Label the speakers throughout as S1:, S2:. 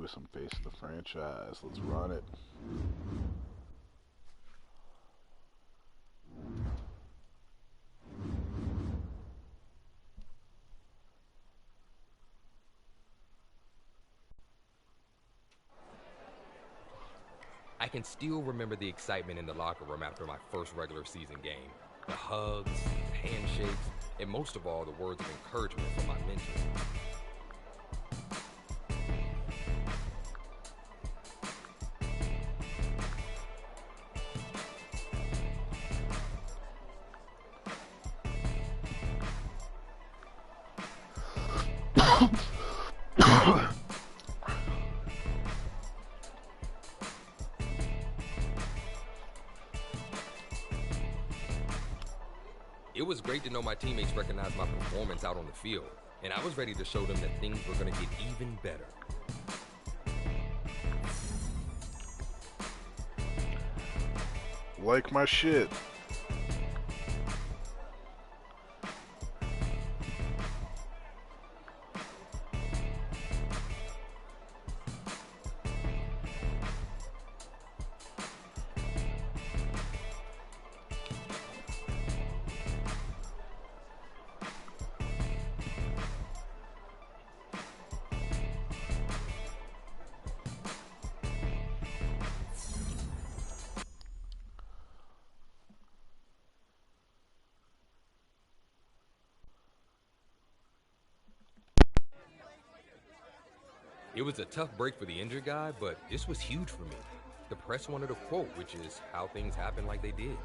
S1: with some face of the franchise. Let's run it.
S2: I can still remember the excitement in the locker room after my first regular season game. The hugs, the handshakes, and most of all, the words of encouragement from my mentor. It was great to know my teammates recognized my performance out on the field, and I was ready to show them that things were going to get even better.
S1: Like my shit.
S2: It was a tough break for the injured guy, but this was huge for me. The press wanted a quote, which is how things happen like they did.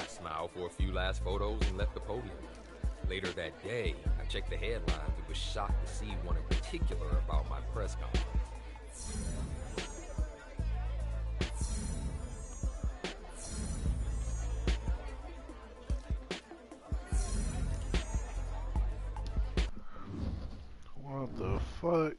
S2: Smiled for a few last photos and left the podium. Later that day, I checked the headlines and was shocked to see one in particular about my press conference.
S1: What the fuck?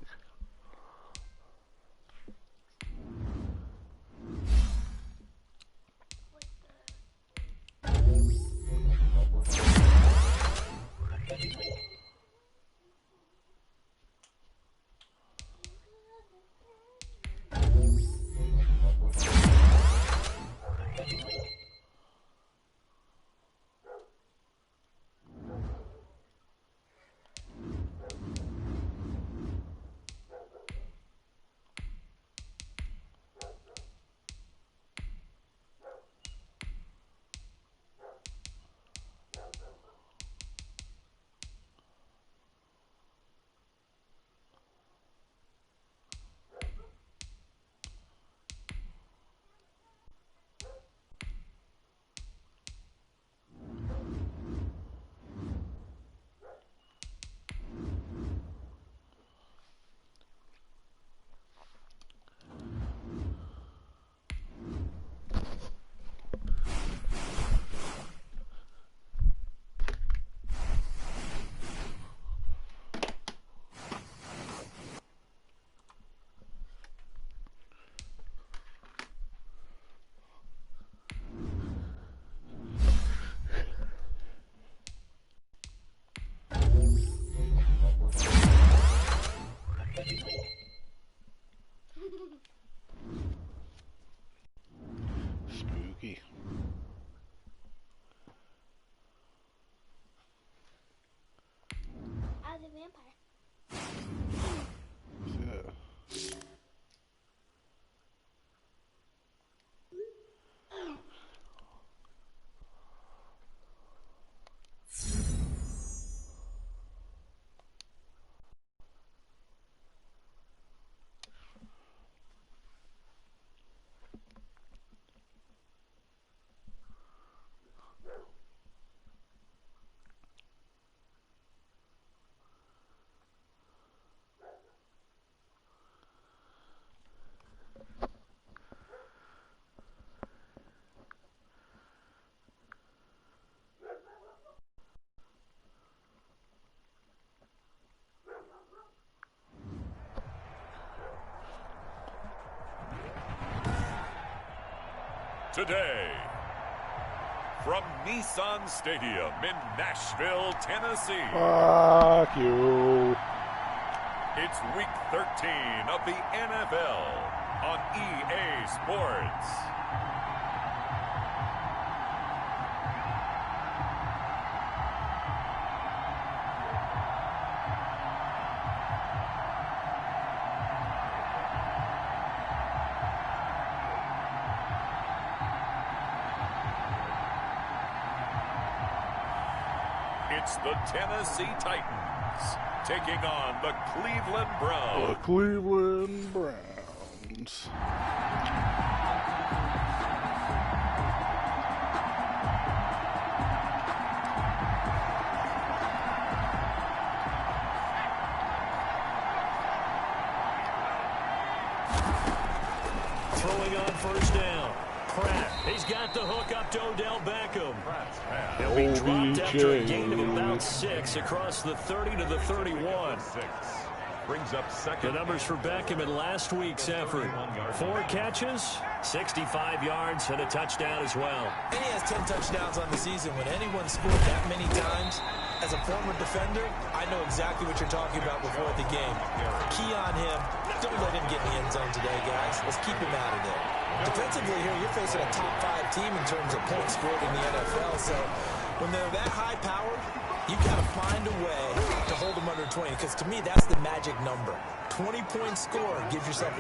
S3: Today. From Nissan Stadium in Nashville, Tennessee.
S1: Fuck you.
S3: It's Week 13 of the NFL on EA Sports. It's the Tennessee Titans taking on the Cleveland Browns.
S1: The Cleveland Browns.
S4: Throwing on first down. Pratt. He's got the hook up to Odell Beckham. He'll be dropped after a gain of about 6 across the 30 to the 31.
S3: Brings up second.
S4: The numbers for Beckham in last week's effort. 4 catches, 65 yards, and a touchdown as well.
S5: And he has 10 touchdowns on the season. When anyone scored that many times, as a former defender, I know exactly what you're talking about before the game. Key on him. Don't let him get in the end zone today, guys. Let's keep him out of there. Defensively here, you're facing a top 5 team in terms of points scored in the NFL. So when they're that high-powered, you've got to find a way to hold them under 20. Because to me, that's the magic number. 20-point score gives yourself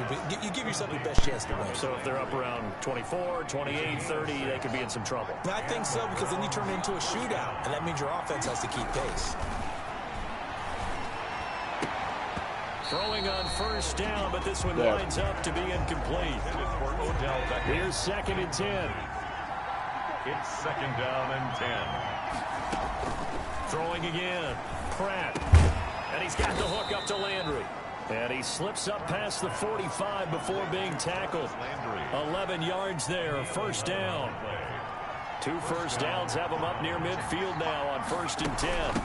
S5: you give yourself your best chance to win.
S4: So if they're up around 24, 28, 30, they could be in some trouble.
S5: I think so, because then you turn it into a shootout, and that means your offense has to keep pace.
S4: Throwing on first down, but this one winds up to be incomplete. Here's 2nd and 10.
S3: It's 2nd down and 10.
S4: Throwing again. Pratt. And he's got the hook up to Landry. And he slips up past the 45 before being tackled. 11 yards there, first down. 2 first downs have him up near midfield now on 1st and 10.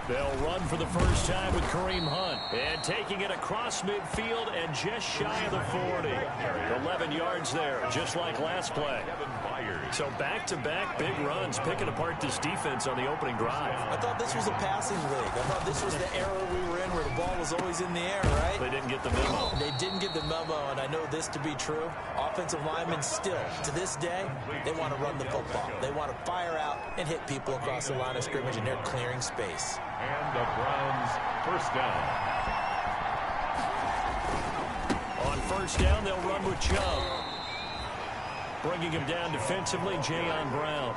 S4: They'll run for the first time with Kareem Hunt. And taking it across midfield and just shy of the 40. 11 yards there, just like last play. So back-to-back big runs, picking apart this defense on the opening drive.
S5: I thought this was a passing league. I thought this was the era we were in where the ball was always in the air, right?
S4: They didn't get the memo.
S5: They didn't get the memo, and I know this to be true. Offensive linemen still, to this day, they want to run the football. They want to fire out and hit people across the line of scrimmage, and they're clearing space.
S3: And the Browns first down.
S4: On first down, they'll run with Chubb. Bringing him down defensively, Jayon Brown.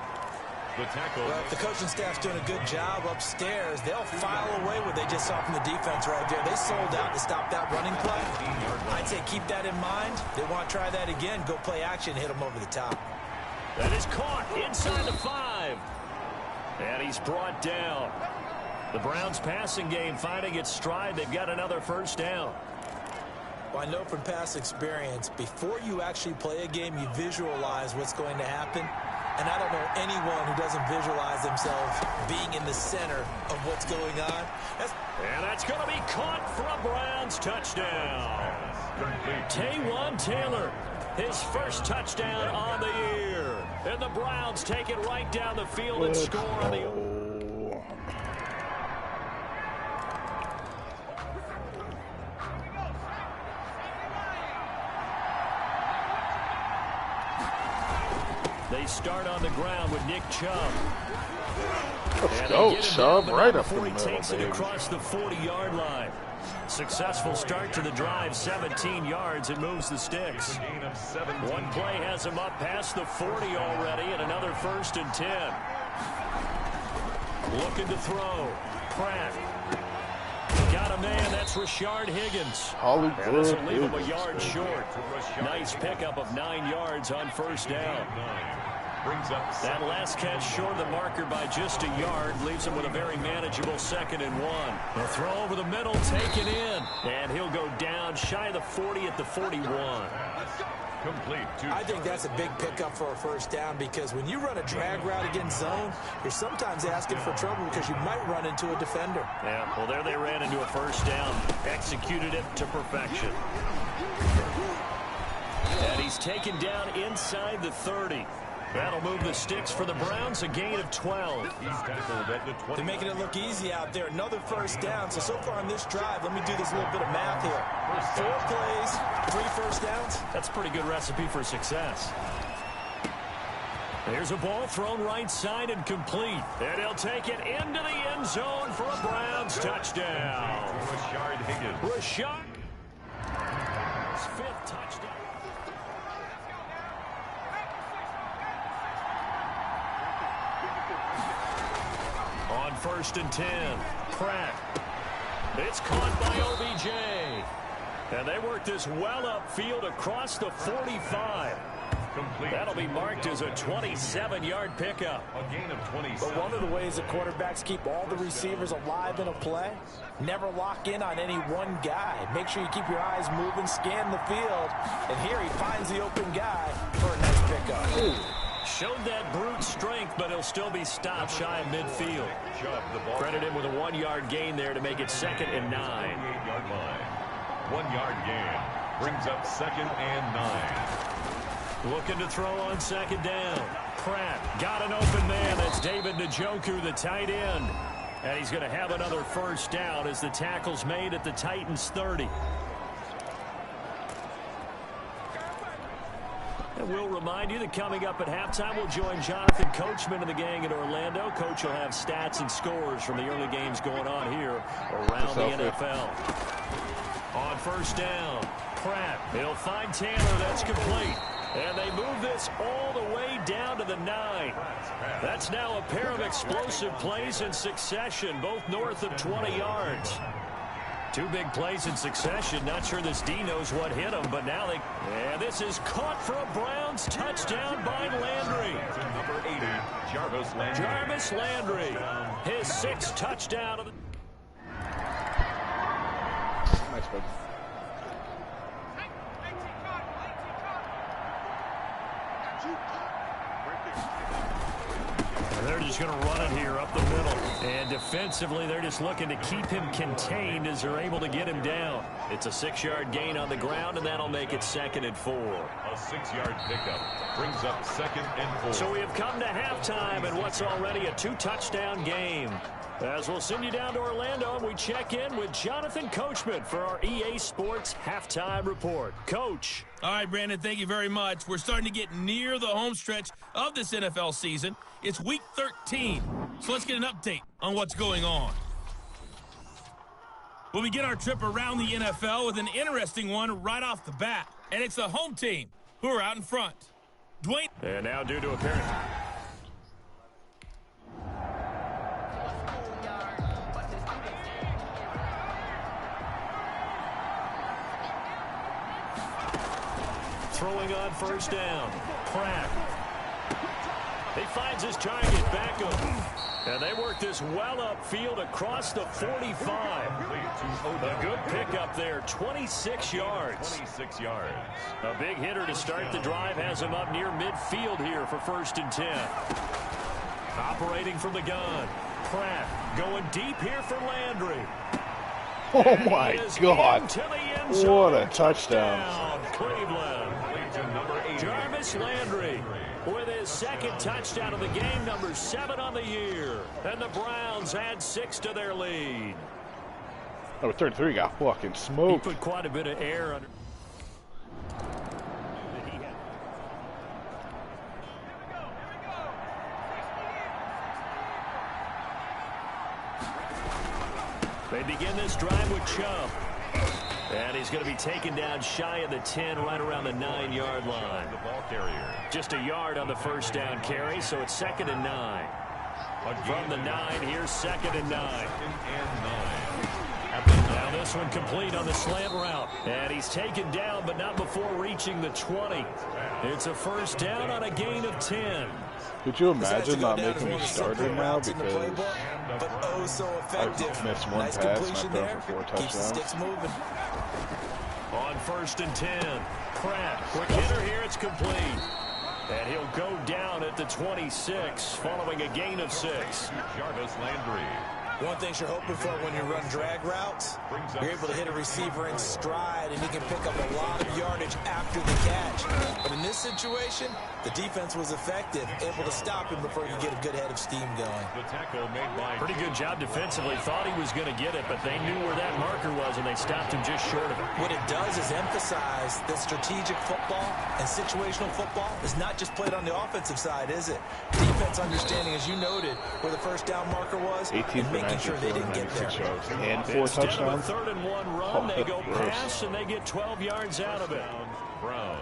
S3: The tackle.
S5: Well, if the coaching staff's doing a good job upstairs, they'll file away what they just saw from the defense right there. They sold out to stop that running play. I'd say keep that in mind. They want to try that again. Go play action, hit them over the top.
S4: That is caught inside the 5. And he's brought down. The Browns passing game finding its stride. They've got another first down.
S5: Well, I know from past experience, before you actually play a game, you visualize what's going to happen. And I don't know anyone who doesn't visualize themselves being in the center of what's going on.
S4: And that's going to be caught for a Browns touchdown. Taywan Taylor, his first touchdown on the year. And the Browns take it right down the field and score on the... They start on the ground with Nick Chubb.
S1: Let's go, Chubb, right up the middle,
S4: He takes it
S1: baby.
S4: across the 40-yard line. Successful start to the drive, 17 yards, and moves the sticks. One play has him up past the 40 already, and another 1st and 10. Looking to throw. Pratt. Got a man, that's Rashard Higgins.
S1: Hollywood
S4: And this will leave him a
S1: Higgins,
S4: yard
S1: baby.
S4: short. Nice pickup of 9 yards on first down. That last catch short of the marker by just a yard leaves him with a very manageable 2nd and 1. A throw over the middle, taken in. And he'll go down shy of the 40 at the 41.
S5: I think that's a big pickup for a first down, because when you run a drag route against zone, you're sometimes asking for trouble because you might run into a defender.
S4: Yeah, well, there they ran into a first down. Executed it to perfection. And he's taken down inside the 30. That'll move the sticks for the Browns, a gain of 12.
S5: They're making it look easy out there. Another first down. So far on this drive, let me do this little bit of math here. 4 plays, 3 first downs.
S4: That's a pretty good recipe for success. There's a ball thrown right side and complete. And he'll take it into the end zone for a Browns touchdown. Rashard. His 5th touchdown. On 1st and 10, Pratt. It's caught by OBJ. And they work this well upfield across the 45. That'll be marked as a 27-yard pickup.
S3: A gain of 26.
S5: But one of the ways that quarterbacks keep all the receivers alive in a play, never lock in on any one guy. Make sure you keep your eyes moving, scan the field. And here he finds the open guy for a nice pickup.
S4: Ooh. Showed that brute strength, but he'll still be stopped shy of midfield. Credit him with a 1-yard gain there to make it 2nd and 9.
S3: 1-yard gain brings up 2nd and 9.
S4: Looking to throw on 2nd down. Pratt got an open man. That's David Njoku, the tight end. And he's going to have another first down as the tackle's made at the Titans' 30. And we'll remind you that coming up at halftime, we'll join Jonathan Coachman and the gang in Orlando. Coach will have stats and scores from the early games going on here around the NFL. On 1st down, Pratt. He'll find Taylor. That's complete. And they move this all the way down to the 9. That's now a pair of explosive plays in succession, both north of 20 yards. 2 big plays in succession. Not sure this D knows what hit him, but now they... And this is caught for a Browns touchdown by Landry.
S3: Number 80, Jarvis Landry.
S4: Jarvis Landry, his 6th touchdown of the...
S1: Nice, bud.
S4: They're just going to run it here up the middle. And defensively, they're just looking to keep him contained as they're able to get him down. It's a 6-yard gain on the ground, and that'll make it 2nd and 4.
S3: A 6-yard pickup brings up 2nd and 4.
S4: So we have come to halftime in what's already a 2-touchdown game. As we'll send you down to Orlando, and we check in with Jonathan Coachman for our EA Sports Halftime Report. Coach.
S6: All right, Brandon, thank you very much. We're starting to get near the home stretch of this NFL season. It's Week 13, so let's get an update on what's going on. We'll begin our trip around the NFL with an interesting one right off the bat, and it's the home team who are out in front. Dwayne.
S4: And now due to a parent. Throwing on 1st down. Pratt. He finds his target, Beckham. And they work this well upfield across the 45. A good pickup there, 26 yards.
S3: 26 yards.
S4: A big hitter to start the drive has him up near midfield here for 1st and 10. Operating from the gun. Pratt going deep here for Landry.
S1: Oh, my God. What a touchdown.
S4: Cleveland. Jarvis Landry with his 2nd touchdown of the game, number 7 on the year. And the Browns add 6 to their lead.
S1: Number 33 got fucking
S4: He
S1: smoked.
S4: put quite a bit of air under. They begin this drive with Chubb. And he's going to be taken down shy of the 10, right around the 9-yard line.
S3: The ball carrier.
S4: Just a yard on the 1st down carry, so it's 2nd and 9. From the 9, here's 2nd and 9.
S3: 2nd and 9.
S4: Now this one complete on the slant route. And he's taken down, but not before reaching the 20. It's a 1st down on a gain of 10.
S1: Could you imagine not making me starter now because
S5: but oh so effective.
S1: I missed one
S5: nice
S1: pass
S5: completion
S1: and I
S5: there.
S1: threw for 4
S5: Keeps the
S1: touchdowns?
S5: sticks moving.
S4: On 1st and 10, Pratt, quick hitter here, it's complete. And he'll go down at the 26, following a gain of 6.
S3: Jarvis Landry.
S5: One thing you're hoping for when you run drag routes, you're able to hit a receiver in stride, and he can pick up a lot of yardage after the catch. But in this situation, the defense was effective, able to stop him before he could get a good head of steam going.
S4: The tackle made by pretty good job defensively. Thought he was going to get it, but they knew where that marker was, and they stopped him just short of it.
S5: What it does is emphasize that strategic football and situational football is not just played on the offensive side, is it? Defense understanding, as you noted, where the first down marker was,
S1: 18
S5: and making sure they didn't get there.
S1: And 4 touchdowns.
S4: Instead of a 3rd and 1 run, they go pass, and they get 12 yards out of it. Browns.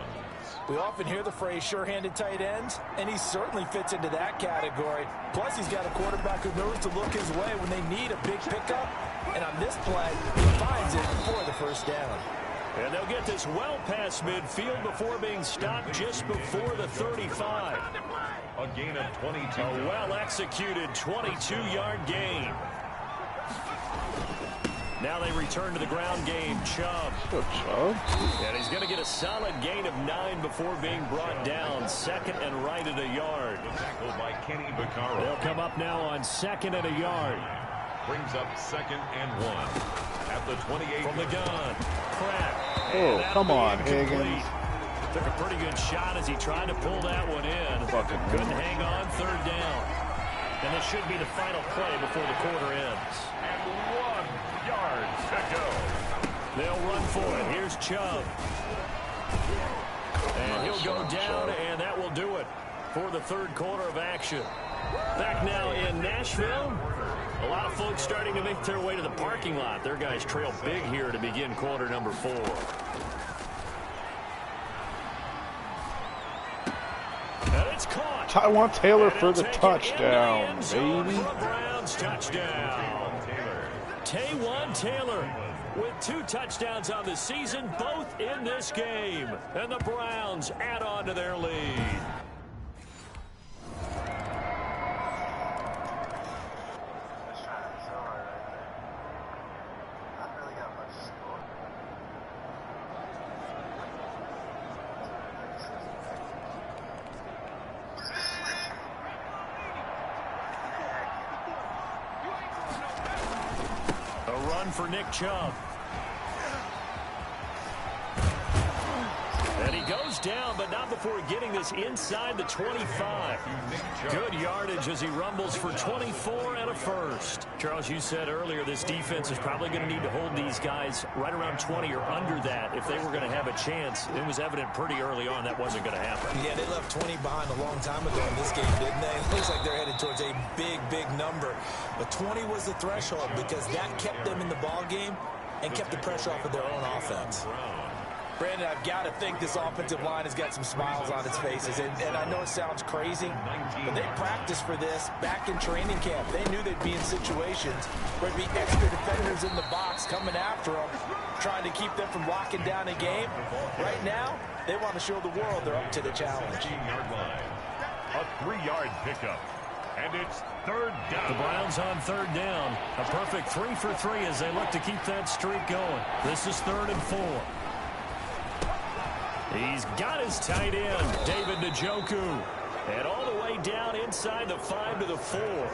S5: We often hear the phrase sure-handed tight ends, and he certainly fits into that category. Plus, he's got a quarterback who knows to look his way when they need a big pickup. And on this play, he finds it for the first down.
S4: And they'll get this well past midfield before being stopped just before the 35.
S3: A gain of 22.
S4: A well-executed 22-yard gain. Now they return to the ground game. Chubb.
S1: Good Chubb.
S4: And he's going to get a solid gain of 9 before being brought down. 2nd and right at a yard.
S3: Tackled by Kenny Vaccaro.
S4: They'll come up now on 2nd and a yard.
S3: Brings up 2nd and 1. At the 28.
S4: From the gun. Pratt.
S1: Oh, come on, Higgins.
S4: Took a pretty good shot as he tried to pull that one in. Couldn't hang on. 3rd down. And this should be the final play before the quarter ends.
S3: And 1 yard to go.
S4: They'll run for it. Here's Chubb. And he'll go down, and that will do it for the 3rd quarter of action. Back now in Nashville. A lot of folks starting to make their way to the parking lot. Their guys trail big here to begin quarter number 4. And it's caught.
S1: Taiwan Taylor for the touchdown, baby.
S4: Browns touchdown. Taiwan Taylor with 2 touchdowns on the season, both in this game. And the Browns add on to their lead. For Nick Chubb. And he goes down, but not before getting this inside the 25. Good yardage as he rumbles for 24 and a first. Charles, you said earlier this defense is probably going to need to hold these guys right around 20 or under that if they were going to have a chance. It was evident pretty early on that wasn't going to happen.
S5: Yeah, they left 20 behind a long time ago in this game, didn't they? It looks like they're headed towards a big, big number. But 20 was the threshold because that kept them in the ball game and kept the pressure off of their own offense. Brandon, I've got to think this offensive line has got some smiles on its faces. And I know it sounds crazy, but they practiced for this back in training camp. They knew they'd be in situations where there'd be extra defenders in the box coming after them, trying to keep them from locking down a game. Right now, they want to show the world they're up to the challenge.
S3: 15-yard line. A 3-yard pickup. And it's 3rd down.
S4: The Browns on 3rd down. A perfect 3 for 3 as they look to keep that streak going. This is 3rd and 4. He's got his tight end, David Njoku. And all the way down inside the 5 to the 4.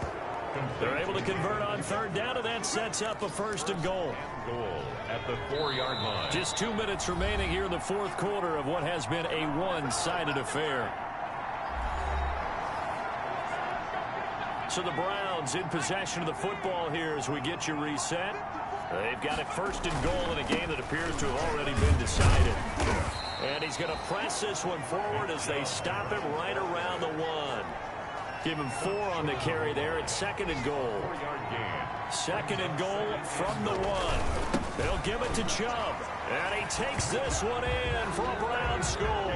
S4: They're able to convert on 3rd down, and that sets up a 1st and goal.
S3: Goal at the 4-yard line.
S4: Just 2 minutes remaining here in the 4th quarter of what has been a one-sided affair. So the Browns in possession of the football here as we get you reset. They've got it 1st and goal in a game that appears to have already been decided. And he's going to press this one forward as they stop him right around the 1. Give him 4 on the carry there at 2nd and goal. 2nd and goal from the 1. They'll give it to Chubb. And he takes this one in for a Brown score.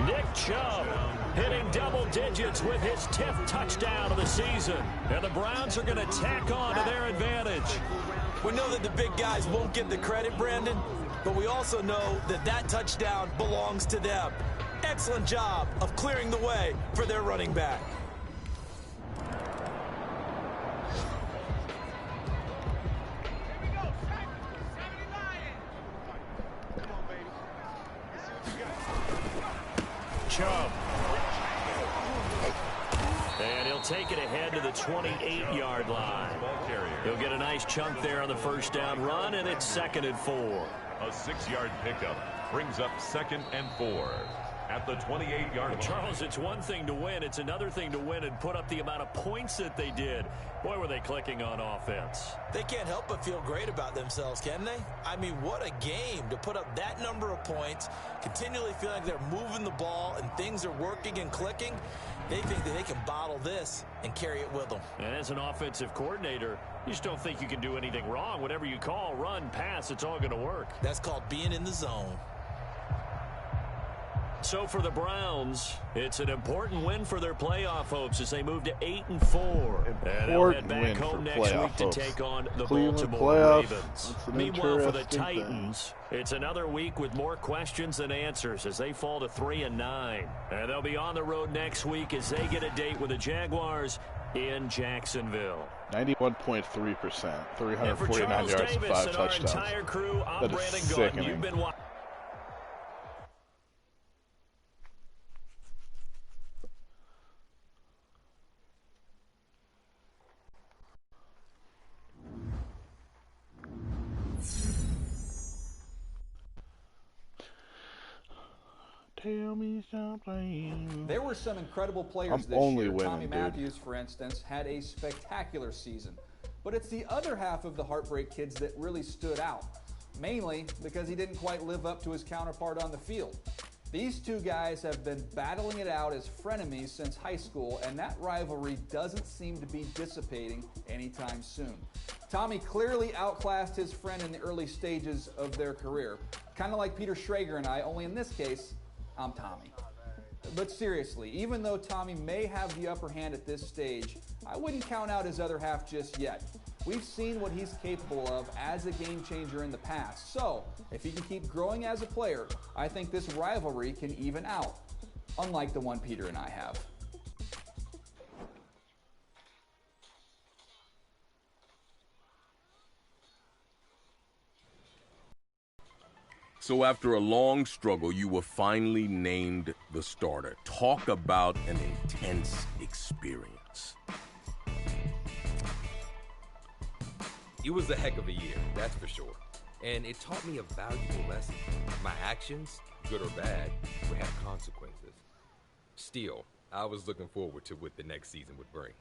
S4: Nick Chubb hitting double digits with his 10th touchdown of the season. And the Browns are going to tack on to their advantage.
S5: We know that the big guys won't get the credit, Brandon, but we also know that that touchdown belongs to them. Excellent job of clearing the way for their running back. Chubb. And he'll
S4: take it ahead to the 28-yard line. He'll get a nice chunk there on the first down run, and it's 2nd and 4.
S3: A 6-yard pickup brings up 2nd and 4 at the 28-yard line.
S4: Charles, it's one thing to win. It's another thing to win and put up the amount of points that they did. Boy, were they clicking on offense.
S5: They can't help but feel great about themselves, can they? I mean, what a game to put up that number of points, continually feel like they're moving the ball and things are working and clicking. They think that they can bottle this and carry it with them.
S4: And as an offensive coordinator, you just don't think you can do anything wrong. Whatever you call, run, pass, it's all going to work.
S5: That's called being in the zone.
S4: So for the Browns, it's an important win for their playoff hopes as they move to 8-4. And they'll head back home next week to take on the Baltimore Ravens. Meanwhile, for the Titans, it's another week with more questions than answers as they fall to 3-9. And they'll be on the road next week as they get a date with the Jaguars in Jacksonville.
S1: 91.3%, 349
S4: Charles
S1: yards and 5
S4: Davis
S1: touchdowns.
S4: and our entire crew, I'm
S1: That is
S4: Brandon
S1: sickening.
S4: Gordon. You've been watching.
S1: Tell me something.
S7: There were some incredible players this
S1: only
S7: year.
S1: winning,
S7: Tommy
S1: dude.
S7: Matthews, for instance, had a spectacular season. But it's the other half of the Heartbreak Kids that really stood out, mainly because he didn't quite live up to his counterpart on the field. These two guys have been battling it out as frenemies since high school, and that rivalry doesn't seem to be dissipating anytime soon. Tommy clearly outclassed his friend in the early stages of their career, kind of like Peter Schrager and I, only in this case, I'm Tommy. But seriously, even though Tommy may have the upper hand at this stage, I wouldn't count out his other half just yet. We've seen what he's capable of as a game changer in the past. So, if he can keep growing as a player, I think this rivalry can even out, unlike the one Peter and I have.
S8: So after a long struggle, you were finally named the starter. Talk about an intense experience.
S2: It was a heck of a year, that's for sure. And it taught me a valuable lesson. My actions, good or bad, would have consequences. Still, I was looking forward to what the next season would bring.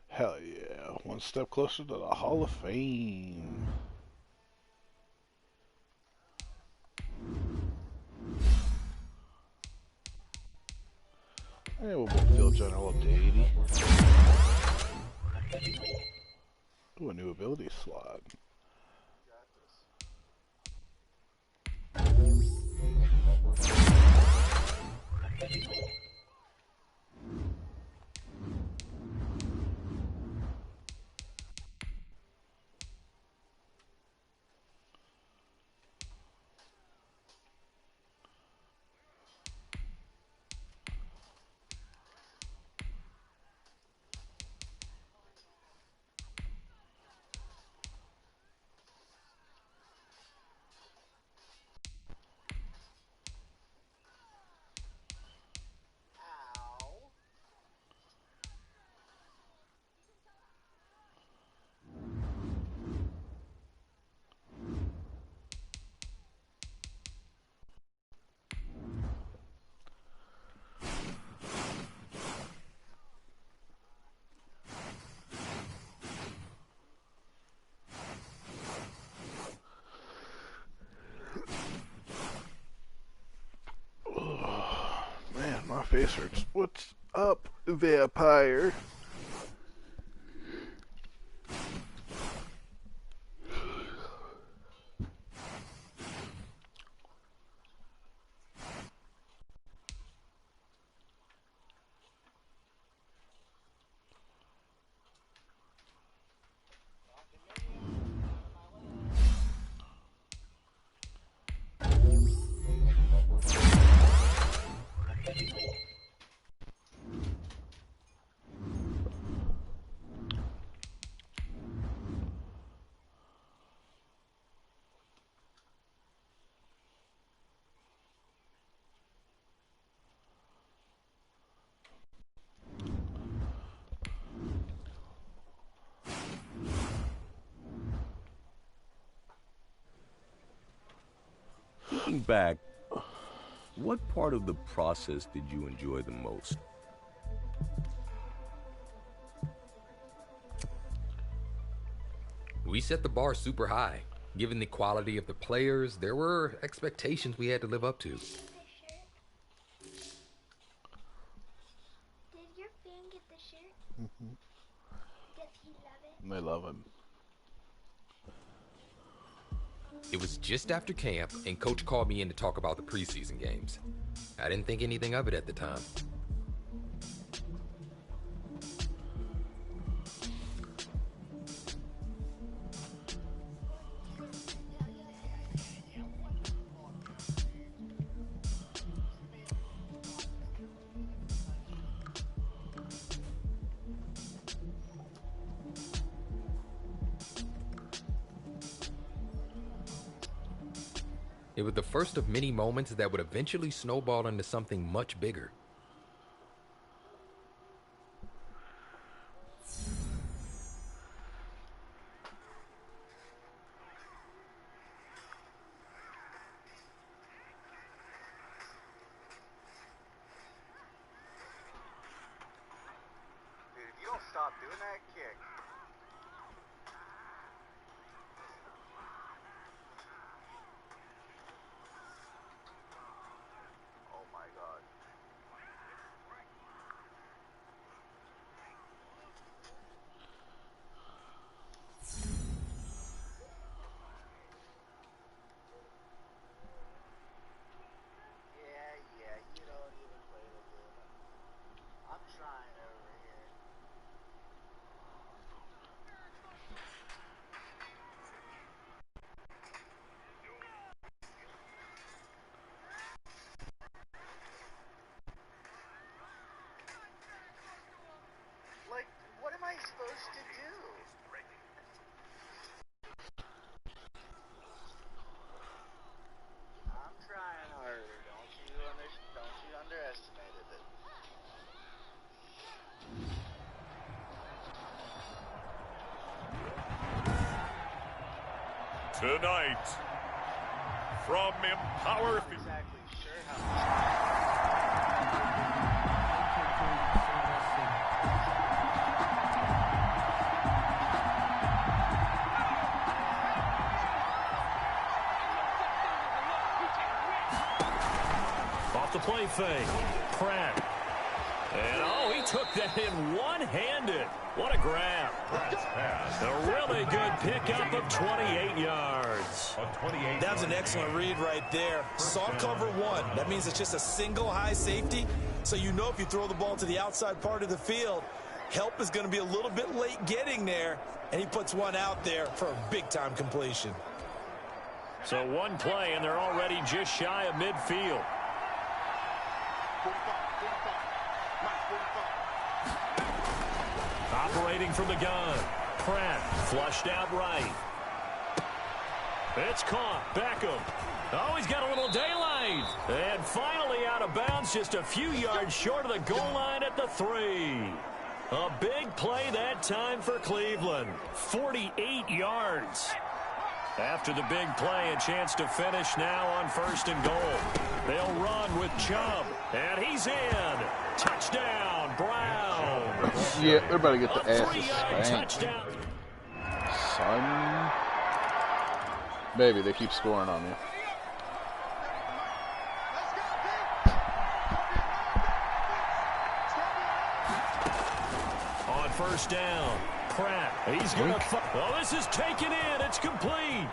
S1: Hell yeah, one step closer to the Hall of Fame. Hey, we'll build general up to 80. Ooh, a new ability slot. My face hurts. What's up, vampire?
S8: Looking back, what part of the process did you enjoy the most?
S2: We set the bar super high. Given the quality of the players, there were expectations we had to live up to.
S9: Did your fan get the shirt?
S1: Mm-hmm.
S9: Does he love it?
S1: They love him.
S2: It was just after camp, and Coach called me in to talk about the preseason games. I didn't think anything of it at the time. It was the first of many moments that would eventually snowball into something much bigger.
S10: Dude, if you don't stop doing that kick. Oh my God. Yeah, you don't even play the game. I'm trying over here. Like, what am I supposed to do? I'm trying harder. Don't you underestimate it.
S3: Tonight, from Empower
S10: I'm not exactly sure how much.
S4: Off the play fake. Pratt. And, oh, he took that in one-handed. What a grab. A really good pickup of 28 yards.
S5: That was an excellent read right there. Saw cover one. That means it's just a single high safety. So you know if you throw the ball to the outside part of the field, help is going to be a little bit late getting there. And he puts one out there for a big-time completion.
S4: So one play, and they're already just shy of midfield. Operating from the gun. Pratt flushed out right. It's caught. Beckham. Oh, he's got a little daylight. And finally out of bounds, just a few yards short of the goal line at the 3. A big play that time for Cleveland. 48 yards. After the big play, a chance to finish now on 1st and goal. They'll run with Chubb. And he's in. Touchdown, Brown.
S1: Yeah, they're about to get the
S4: A
S1: asses
S4: 3-yard
S1: spanked.
S4: touchdown.
S1: Son. Baby, they keep scoring on you.
S4: On 1st down, Pratt. He's going to... Oh, this is taken in. It's complete.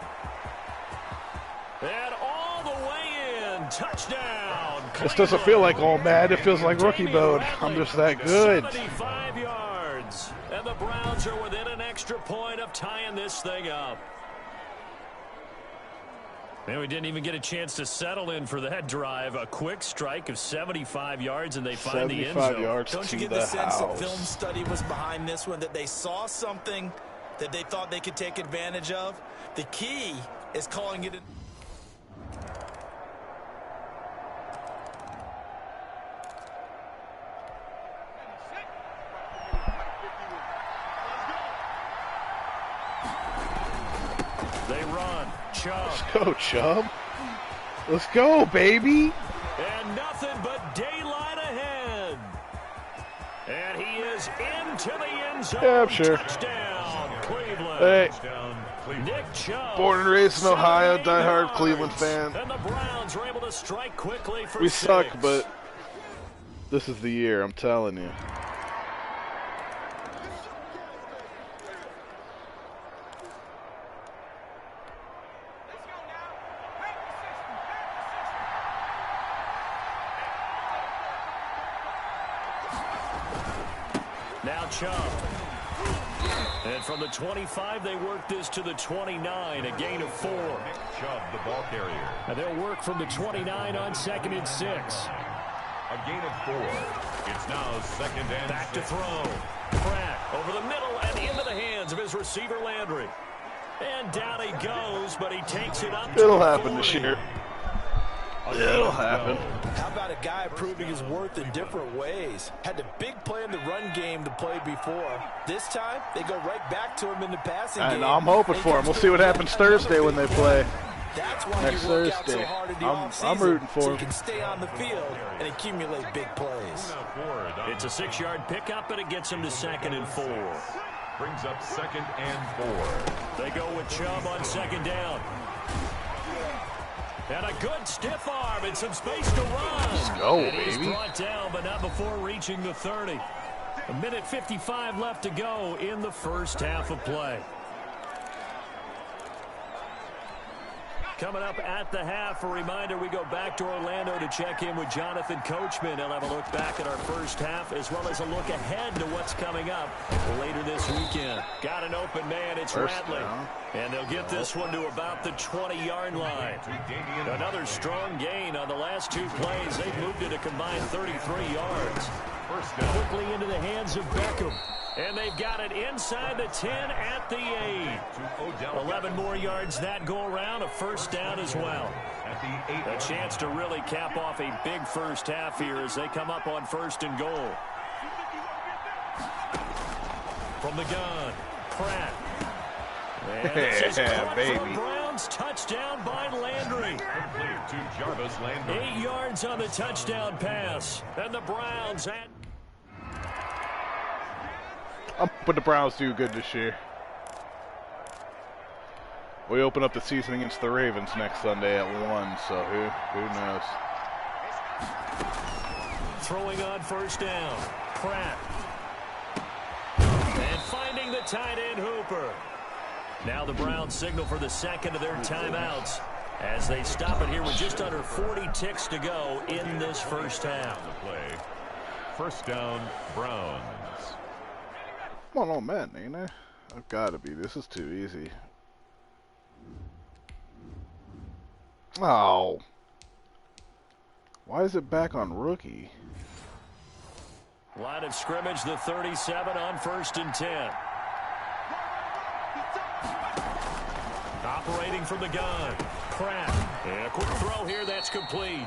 S4: And all the way in. Touchdown.
S1: This doesn't feel like all Madden. It feels like rookie mode. I'm just that good.
S4: 75 yards. And the Browns are within an extra point of tying this thing up. Man, we didn't even get a chance to settle in for that drive. A quick strike of 75 yards, and they find the end zone.
S1: 75 yards
S5: Don't you
S1: to
S5: get
S1: the
S5: the sense that
S1: house.
S5: film study was behind this one, that they saw something that they thought they could take advantage of? The key is calling it...
S4: They run. Chubb.
S1: Let's go, Chubb. Let's go, baby.
S4: And nothing but daylight ahead. And he is into the end zone.
S1: Yeah, I'm sure.
S4: Touchdown, Cleveland.
S1: Hey.
S4: Nick Chubb.
S1: Born and raised in Ohio, diehard Cleveland fan.
S4: And the Browns were able to strike quickly for
S1: We
S4: 6.
S1: suck, but this is the year, I'm telling you.
S4: Now Chubb. And from the 25, they work this to the 29, a gain of 4.
S3: Chubb, the ball carrier.
S4: And they'll work from the 29 on 2nd and 6.
S3: A gain of 4. It's now 2nd and
S4: Back
S3: 6.
S4: to throw. Pratt over the middle and into the hands of his receiver Landry. And down he goes, but he takes it up.
S1: It'll happen this year. It'll happen.
S5: How about a guy proving his worth in different ways? Had the big play in the run game to play before. This time, they go right back to him in the passing game.
S1: And I'm hoping for him. We'll see what happens Thursday when they play.
S5: That's why
S1: Next
S5: you work out so
S1: Thursday.
S5: hard in the
S1: I'm
S5: offseason,
S1: rooting for
S5: so
S1: him.
S5: you can stay on the field and accumulate big plays.
S4: It's a 6-yard pickup, and it gets him to 2nd and 4.
S3: Brings up 2nd and 4.
S4: They go with Chubb on 2nd down. And a good stiff arm and some space to run.
S1: Let's go,
S4: and he's
S1: baby.
S4: brought down, but not before reaching the 30. A minute 55 left to go in the first half of play. Coming up at the half, a reminder, we go back to Orlando to check in with Jonathan Coachman. He'll have a look back at our first half as well as a look ahead to what's coming up later this weekend. Got an open man, it's Rattling. And they'll get this one to about the 20-yard line. Another strong gain on the last 2 plays. They've moved it a combined 33 yards. Quickly into the hands of Beckham. And they've got it inside the 10 at the 8. 11 more yards that go around, a first down as well. A chance to really cap off a big first half here as they come up on 1st and goal. From the gun, Pratt. And this is caught for Browns. Touchdown by Landry.
S3: Complete to Jarvis Landry.
S4: 8 yards on the touchdown pass. And the Browns at...
S1: I'm hoping the Browns do good this year. We open up the season against the Ravens next Sunday at 1, so who knows?
S4: Throwing on 1st down, Pratt. And finding the tight end Hooper. Now the Browns signal for the 2nd of their timeouts as they stop it here with just under 40 ticks to go in this first half.
S3: Play. First down, Browns.
S1: Come on, Madden, ain't I? I've got to be. This is too easy. Oh. Why is it back on rookie?
S4: Line of scrimmage, the 37 on 1st and 10. Operating from the gun, Pratt. And a quick throw here, that's complete.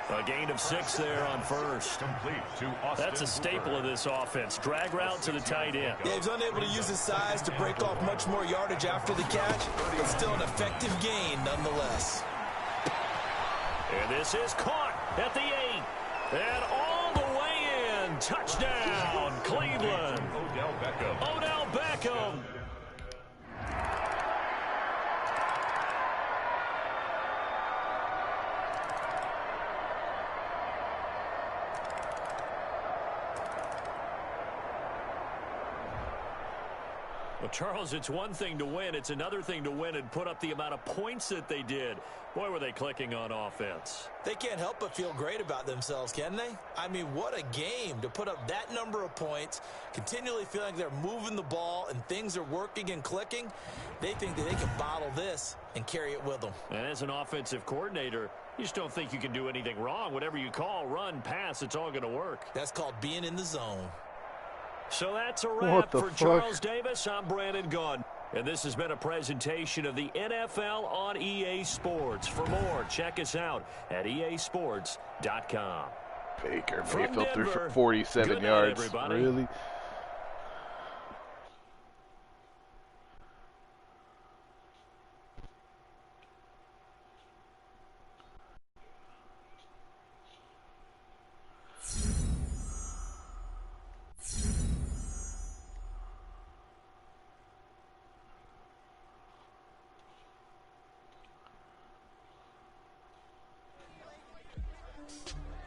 S4: A gain of 6 there on 1st.
S3: Complete to Austin.
S4: That's a staple of this offense. Drag route to the tight end.
S5: Yeah, he's unable to use his size to break off much more yardage after the catch, but still an effective gain nonetheless.
S4: And this is caught at the 8. And all the way in. Touchdown, Cleveland.
S3: Odell Beckham.
S4: Odell Beckham. Well, Charles, it's one thing to win. It's another thing to win and put up the amount of points that they did. Boy, were they clicking on offense.
S5: They can't help but feel great about themselves, can they? I mean, what a game to put up that number of points, continually feeling they're moving the ball and things are working and clicking. They think that they can bottle this and carry it with them.
S4: And as an offensive coordinator, you just don't think you can do anything wrong. Whatever you call, run, pass, it's all going to work.
S5: That's called being in the zone.
S4: So that's a wrap for Charles Davis. I'm Brandon Gaudin. And this has been a presentation of the NFL on EA Sports. For more, check us out at easports.com.
S1: Baker Mayfield threw for 47 yards.
S4: Everybody.
S1: Really?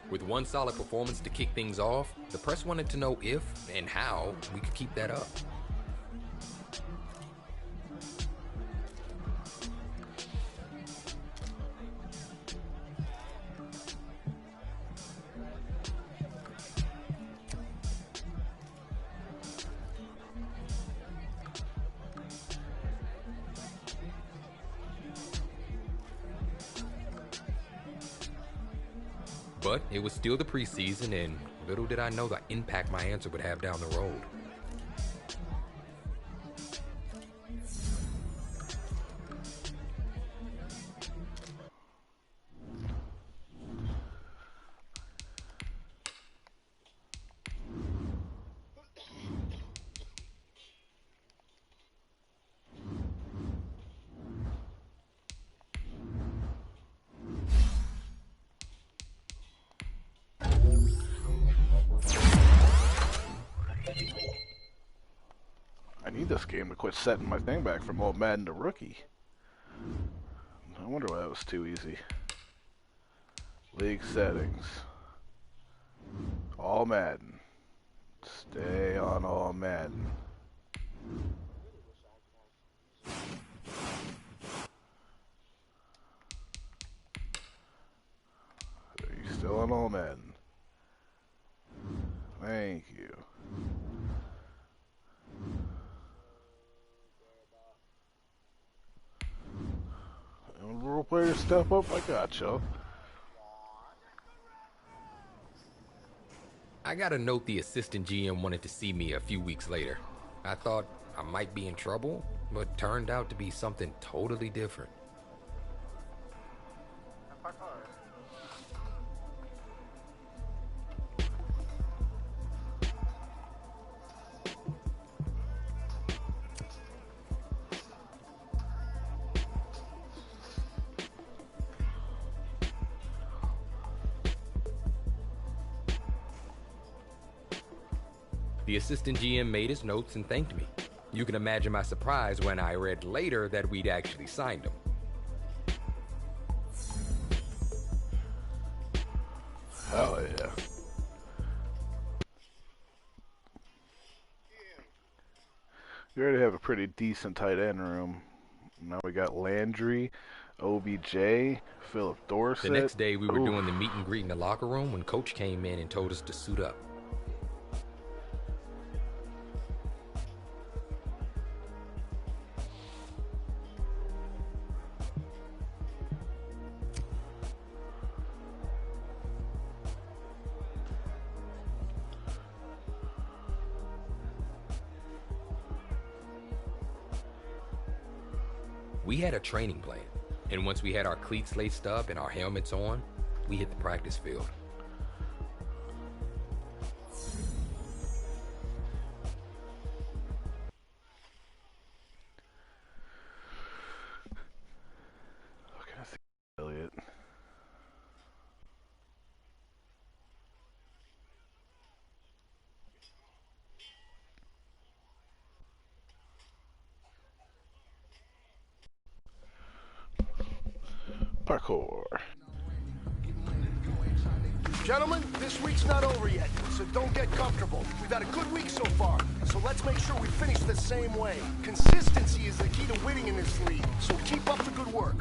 S2: With one solid performance to kick things off, the press wanted to know if and how we could keep that up. But it was still the preseason, and little did I know the impact my answer would have down the road.
S1: I need this game to quit setting my thing back from old Madden to rookie. I wonder why that was too easy. League settings. All Madden. Stay on all Madden. Are you still on all Madden? Thank you. Role players step up, I got you.
S2: I got a note the assistant GM wanted to see me a few weeks later. I thought I might be in trouble, but turned out to be something totally different. The assistant GM made his notes and thanked me. You can imagine my surprise when I read later that we'd actually signed him.
S1: Hell yeah. We already have a pretty decent tight end room. Now we got Landry, OBJ, Philip Dorsett.
S2: The next day we were doing the meet and greet in the locker room when Coach came in and told us to suit up. We had a training plan, and once we had our cleats laced up and our helmets on, we hit the practice field.
S1: Okay, I see Elliott. Parkour.
S11: Gentlemen, this week's not over yet, so don't get comfortable. We've had a good week so far, so let's make sure we finish the same way. Consistency is the key to winning in this league, so keep up the good work.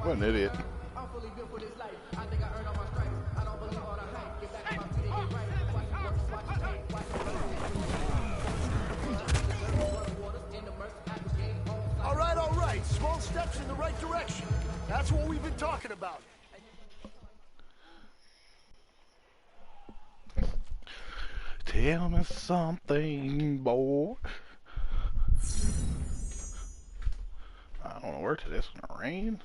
S1: What an idiot.
S11: All right. Small steps in the right direction. That's what we've been talking about.
S1: Tell me something, boy. I don't know where today. It's gonna rain.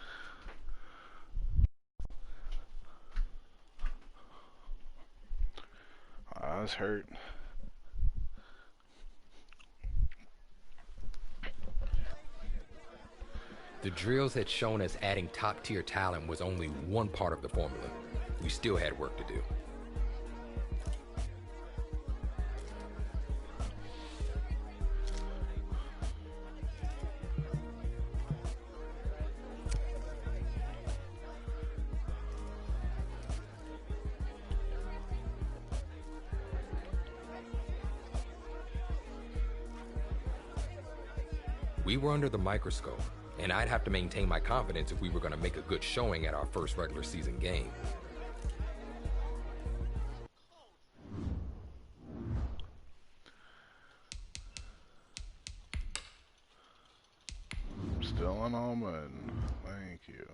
S1: Eyes hurt.
S2: The drills had shown us adding top-tier talent was only one part of the formula. We still had work to do. We were under the microscope, and I'd have to maintain my confidence if we were going to make a good showing at our first regular season game.
S1: Still an almond. Thank you.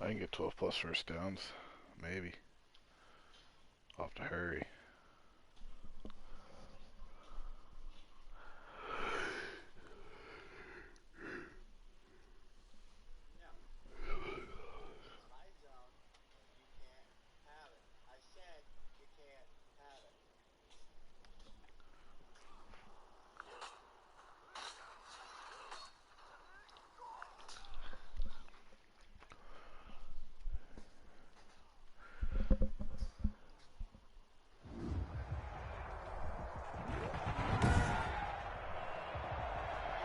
S1: I can get 12 plus first downs. Maybe. I'll have to hurry.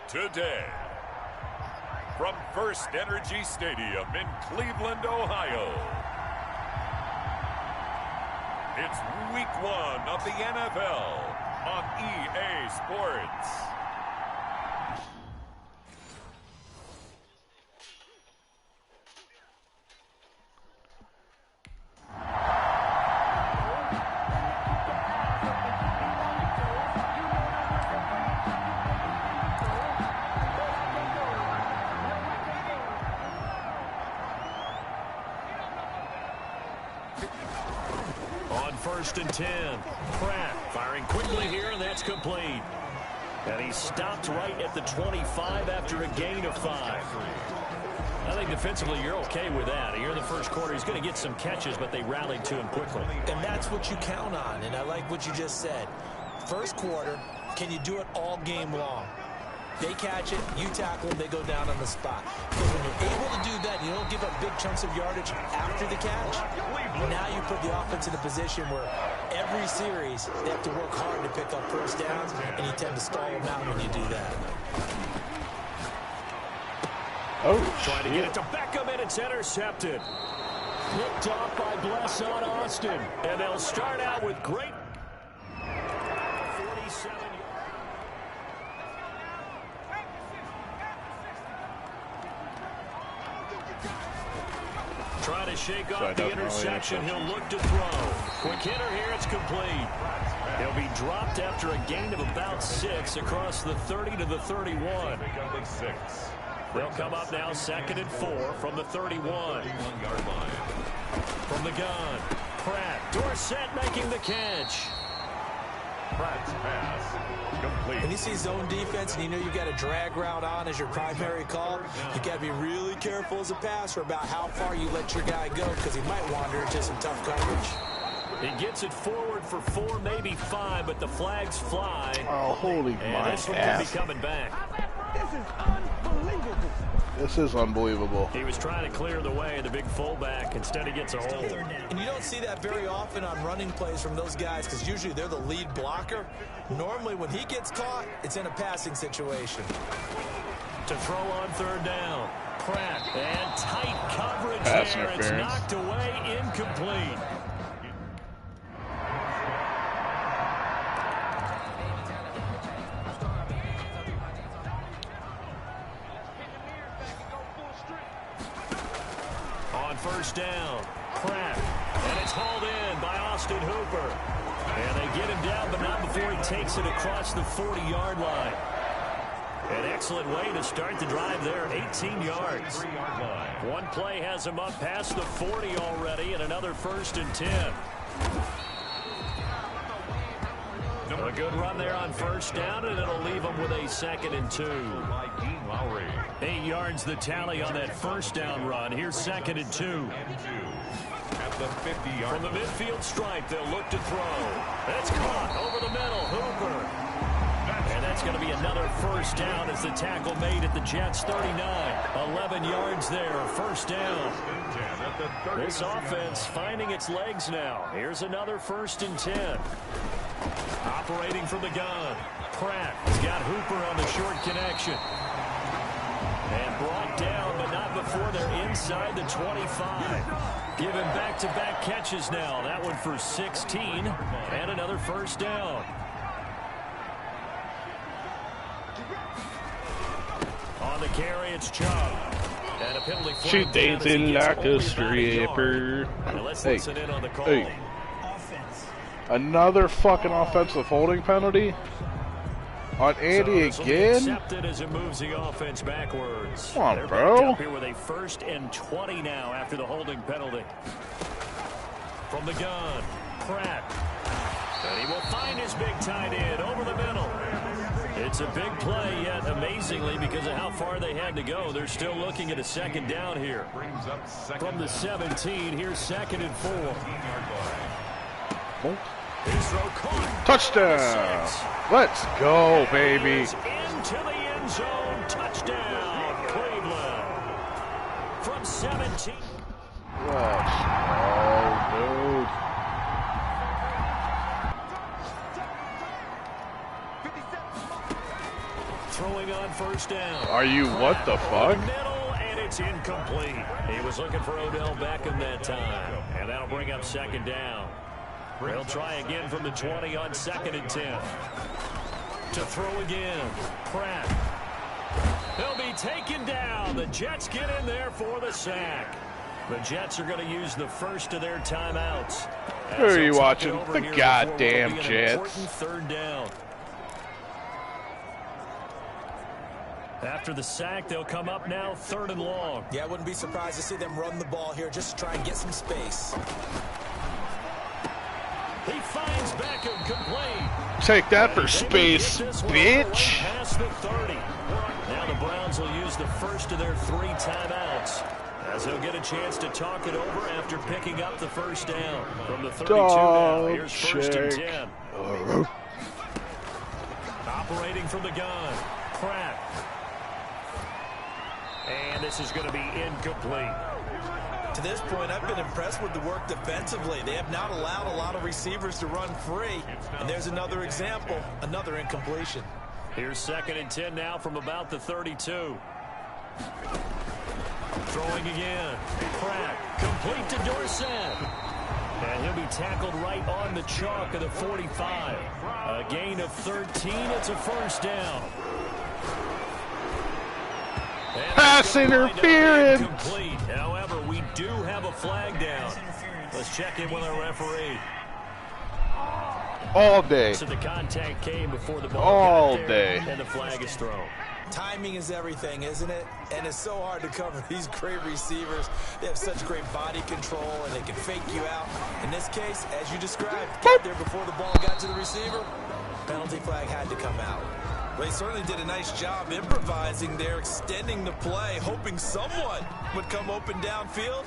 S3: Today, from First Energy Stadium in Cleveland, Ohio, it's Week 1 of the NFL on EA Sports.
S4: First and 10. Pratt firing quickly here, and that's complete. And he stopped right at the 25 after a gain of 5. I think defensively you're okay with that. Here in the first quarter, he's going to get some catches, but they rallied to him quickly.
S5: And that's what you count on, and I like what you just said. First quarter, can you do it all game long? They catch it, you tackle them, they go down on the spot. Because when you're able to do that, you don't give up big chunks of yardage after the catch. Now you put the offense in a position where every series they have to work hard to pick up first downs, and you tend to stall them out when you do that.
S1: Oh,
S4: trying to get it to Beckham, and it's intercepted. Picked off by Bless on Austin. And they'll start out with great 47 yards. Trying to shake off the interception. He'll look to throw. Quick hitter here. It's complete. He'll be dropped after a gain of about 6 across the 30 to the 31. They'll come up now 2nd and 4 from the 31. From the gun, Pratt. Dorsett making the catch.
S3: Pratt's pass complete.
S5: When you see zone defense and you know you got a drag route on as your primary call, you got to be really careful as a passer about how far you let your guy go, because he might wander into some tough coverage.
S4: He gets it forward for 4, maybe 5, but the flags fly.
S1: Oh, holy my
S4: this one
S1: ass.
S4: could be coming back.
S10: This is unbelievable.
S1: This is unbelievable.
S4: He was trying to clear the way, the big fullback. Instead, he gets a hold.
S5: And you don't see that very often on running plays from those guys, because usually they're the lead blocker. Normally, when he gets caught, it's in a passing situation.
S4: To throw on 3rd down. Pratt, and tight coverage
S1: Pass
S4: there. It's
S1: interference.
S4: knocked away, incomplete. On first down, Pratt, and it's hauled in by Austin Hooper. And they get him down, but not before he takes it across the 40-yard line. An excellent way to start the drive there, 18 yards. One play has him up past the 40 already, and another 1st and 10. A good run there on first down, and it'll leave them with a 2nd and 2. 8 yards the tally on that first down run. Here's 2nd and 2.
S3: At the 50-yard
S4: From the midfield stripe, they'll look to throw. That's caught over the middle. Hooper. And that's going to be another first down as the tackle made at the Jets' 39. 11 yards there, first down. This offense finding its legs now. Here's another 1st and 10. Operating from the gun. Pratt has got Hooper on the short connection. And brought down, but not before they're inside the 25. Given back-to-back catches now. That one for 16, and another first down. On the carry, it's Chubb. And a penalty flag.
S1: She dancing like a stripper.
S4: Let's
S1: Hey,
S4: listen in on the call.
S1: hey. Another fucking offensive holding penalty on Andy
S4: So
S1: again?
S4: accepted as it moves the offense backwards.
S1: Come on,
S4: They're
S1: bro.
S4: back up here with a 1st and 20 now after the holding penalty. From the gun, Pratt. And he will find his big tight end over the middle. It's a big play, yet amazingly, because of how far they had to go, they're still looking at a 2nd down here. From the 17, here's 2nd and 4. His throw caught.
S1: Touchdown! Let's go, baby.
S4: Into the end zone. Touchdown, Cleveland. From 17.
S1: Let's go, dude.
S4: Throwing on first down.
S1: Are you what the fuck?
S4: Middle, and it's incomplete. He was looking for Odell Beckham that time. And that'll bring up 2nd down. They'll try again from the 20 on 2nd and 10. To throw again, Pratt. He'll be taken down. The Jets get in there for the sack. The Jets are going to use the first of their timeouts.
S1: Who are you watching? The goddamn Jets.
S4: 3rd down. After the sack, they'll come up now 3rd and long.
S5: Yeah, I wouldn't be surprised to see them run the ball here just to try and get some space.
S4: He finds Beckham complete.
S1: Take that for space, bitch.
S4: Past the 30. Now the Browns will use the first of their 3 timeouts, as they'll get a chance to talk it over after picking up the first down. From the 32 now, here's 1st and 10. Operating from the gun, Pratt. And this is going to be incomplete.
S5: To this point, I've been impressed with the work defensively. They have not allowed a lot of receivers to run free. And there's another example, another incompletion.
S4: Here's 2nd and 10 now from about the 32. Throwing again. Pratt, complete to Dorsett. And he'll be tackled right on the chalk of the 45. A gain of 13. It's a first down.
S1: Pass interference.
S4: Incomplete. However, we do have a flag down. Let's check in with our referee.
S1: All day.
S4: So the contact came before the ball
S1: All
S4: got there,
S1: day.
S4: and the flag is thrown.
S5: Timing is everything, isn't it? And it's so hard to cover these great receivers. They have such great body control, and they can fake you out. In this case, as you described, got there before the ball got to the receiver. Penalty flag had to come out. Well, they certainly did a nice job improvising there, extending the play, hoping someone would come open downfield,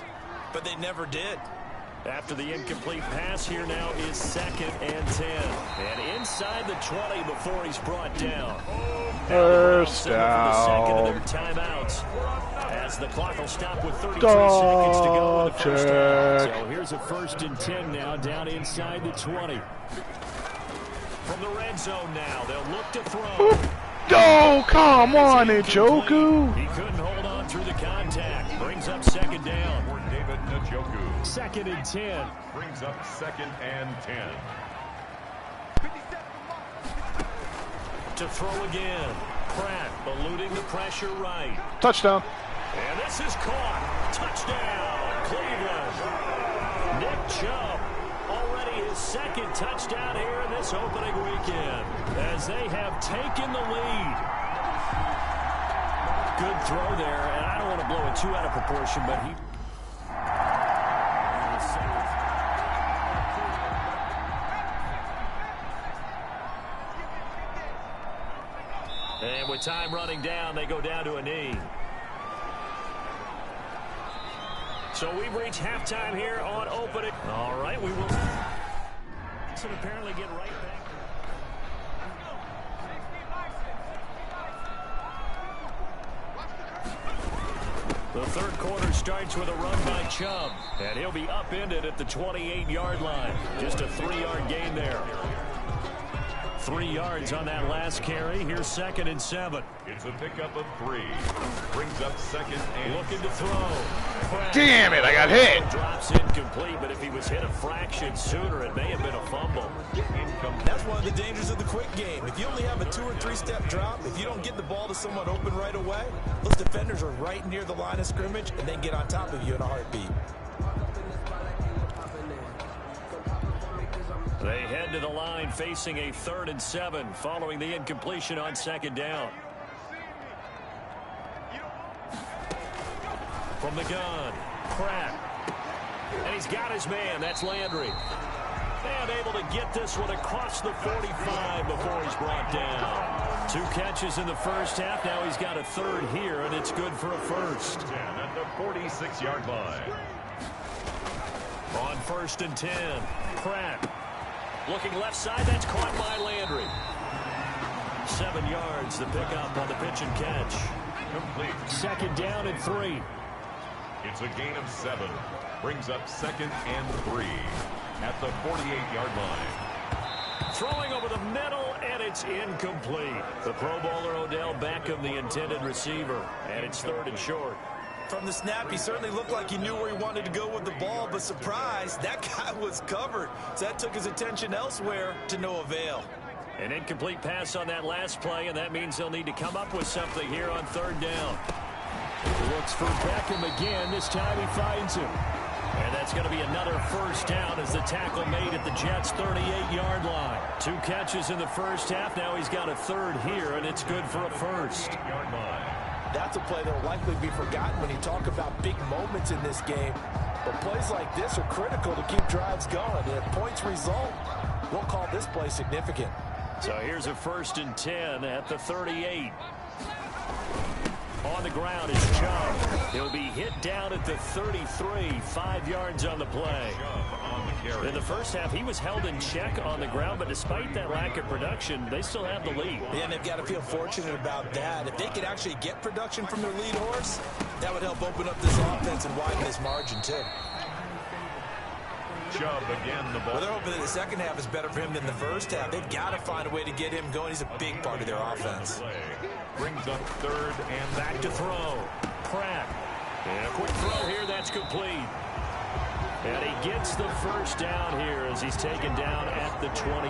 S5: but they never did.
S4: After the incomplete pass, here now is 2nd and 10. And inside the 20 before he's brought down.
S1: First
S4: For the second of
S1: down.
S4: their timeouts. As the clock will stop with 33 seconds to go in the first half. So here's a 1st and 10 now down inside the 20. From the red zone now, they'll look to throw.
S1: Oh, come on, Njoku.
S4: He couldn't hold on through the contact. Second and 10.
S3: Brings up 2nd and 10.
S4: To throw again. Pratt eluding the pressure right.
S1: Touchdown.
S4: And this is caught. Touchdown, Cleveland. Nick Chubb, already his 2nd touchdown here in this opening weekend, as they have taken the lead. Good throw there, and I don't want to blow it too out of proportion, but he... And with time running down, they go down to a knee. So we've reached halftime here on opening. All right, we will apparently get right back. The third quarter starts with a run by Chubb, and he'll be upended at the 28-yard line. Just a 3-yard gain there. 3 yards on that last carry. Here's 2nd and 7.
S3: It's a pickup of 3. Brings up 2nd and...
S4: Looking to throw.
S1: Damn it, I got hit.
S4: Drops incomplete, but if he was hit a fraction sooner, it may have been a fumble.
S5: That's one of the dangers of the quick game. If you only have a 2- or 3-step drop, if you don't get the ball to someone open right away, those defenders are right near the line of scrimmage and then get on top of you in a heartbeat.
S4: They head to the line facing a 3rd and 7 following the incompletion on 2nd down. From the gun, Pratt. And he's got his man. That's Landry. And able to get this one across the 45 before he's brought down. 2 catches in the first half. Now he's got a 3rd here, and it's good for a 1st.
S3: 10 at the 46-yard line.
S4: On 1st and 10, Pratt. Looking left side, that's caught by Landry. 7 yards, the pickup on the pitch and catch.
S3: Complete.
S4: 2nd down and 3.
S3: It's a gain of 7. Brings up 2nd and 3 at the 48-yard line.
S4: Throwing over the middle, and it's incomplete. The Pro Bowler Odell Beckham, the intended receiver, and it's 3rd and short.
S5: From the snap, he certainly looked like he knew where he wanted to go with the ball, but surprise, that guy was covered. So that took his attention elsewhere to no avail.
S4: An incomplete pass on that last play, and that means they'll need to come up with something here on 3rd down. Looks for Beckham again. This time he finds him. And that's going to be another 1st down as the tackle made at the Jets' 38-yard line. 2 catches in the first half. Now he's got a 3rd here, and it's good for a 1st.
S5: That's a play that will likely be forgotten when you talk about big moments in this game. But plays like this are critical to keep drives going. And if points result, we'll call this play significant.
S4: So here's a 1st and 10 at the 38. On the ground is Chubb. He'll be hit down at the 33, 5 yards on the play. In the first half, he was held in check on the ground, but despite that lack of production, they still have the lead.
S5: Yeah, and they've got to feel fortunate about that. If they could actually get production from their lead horse, that would help open up this offense and widen this margin, too.
S3: Chubb again, the ball.
S5: Well, they're hoping that the second half is better for him than the first half. They've got to find a way to get him going. He's a big part of their offense.
S3: Brings up 3rd and
S4: back to throw. Pratt. And a quick throw here. That's complete. And he gets the 1st down here as he's taken down at the 24.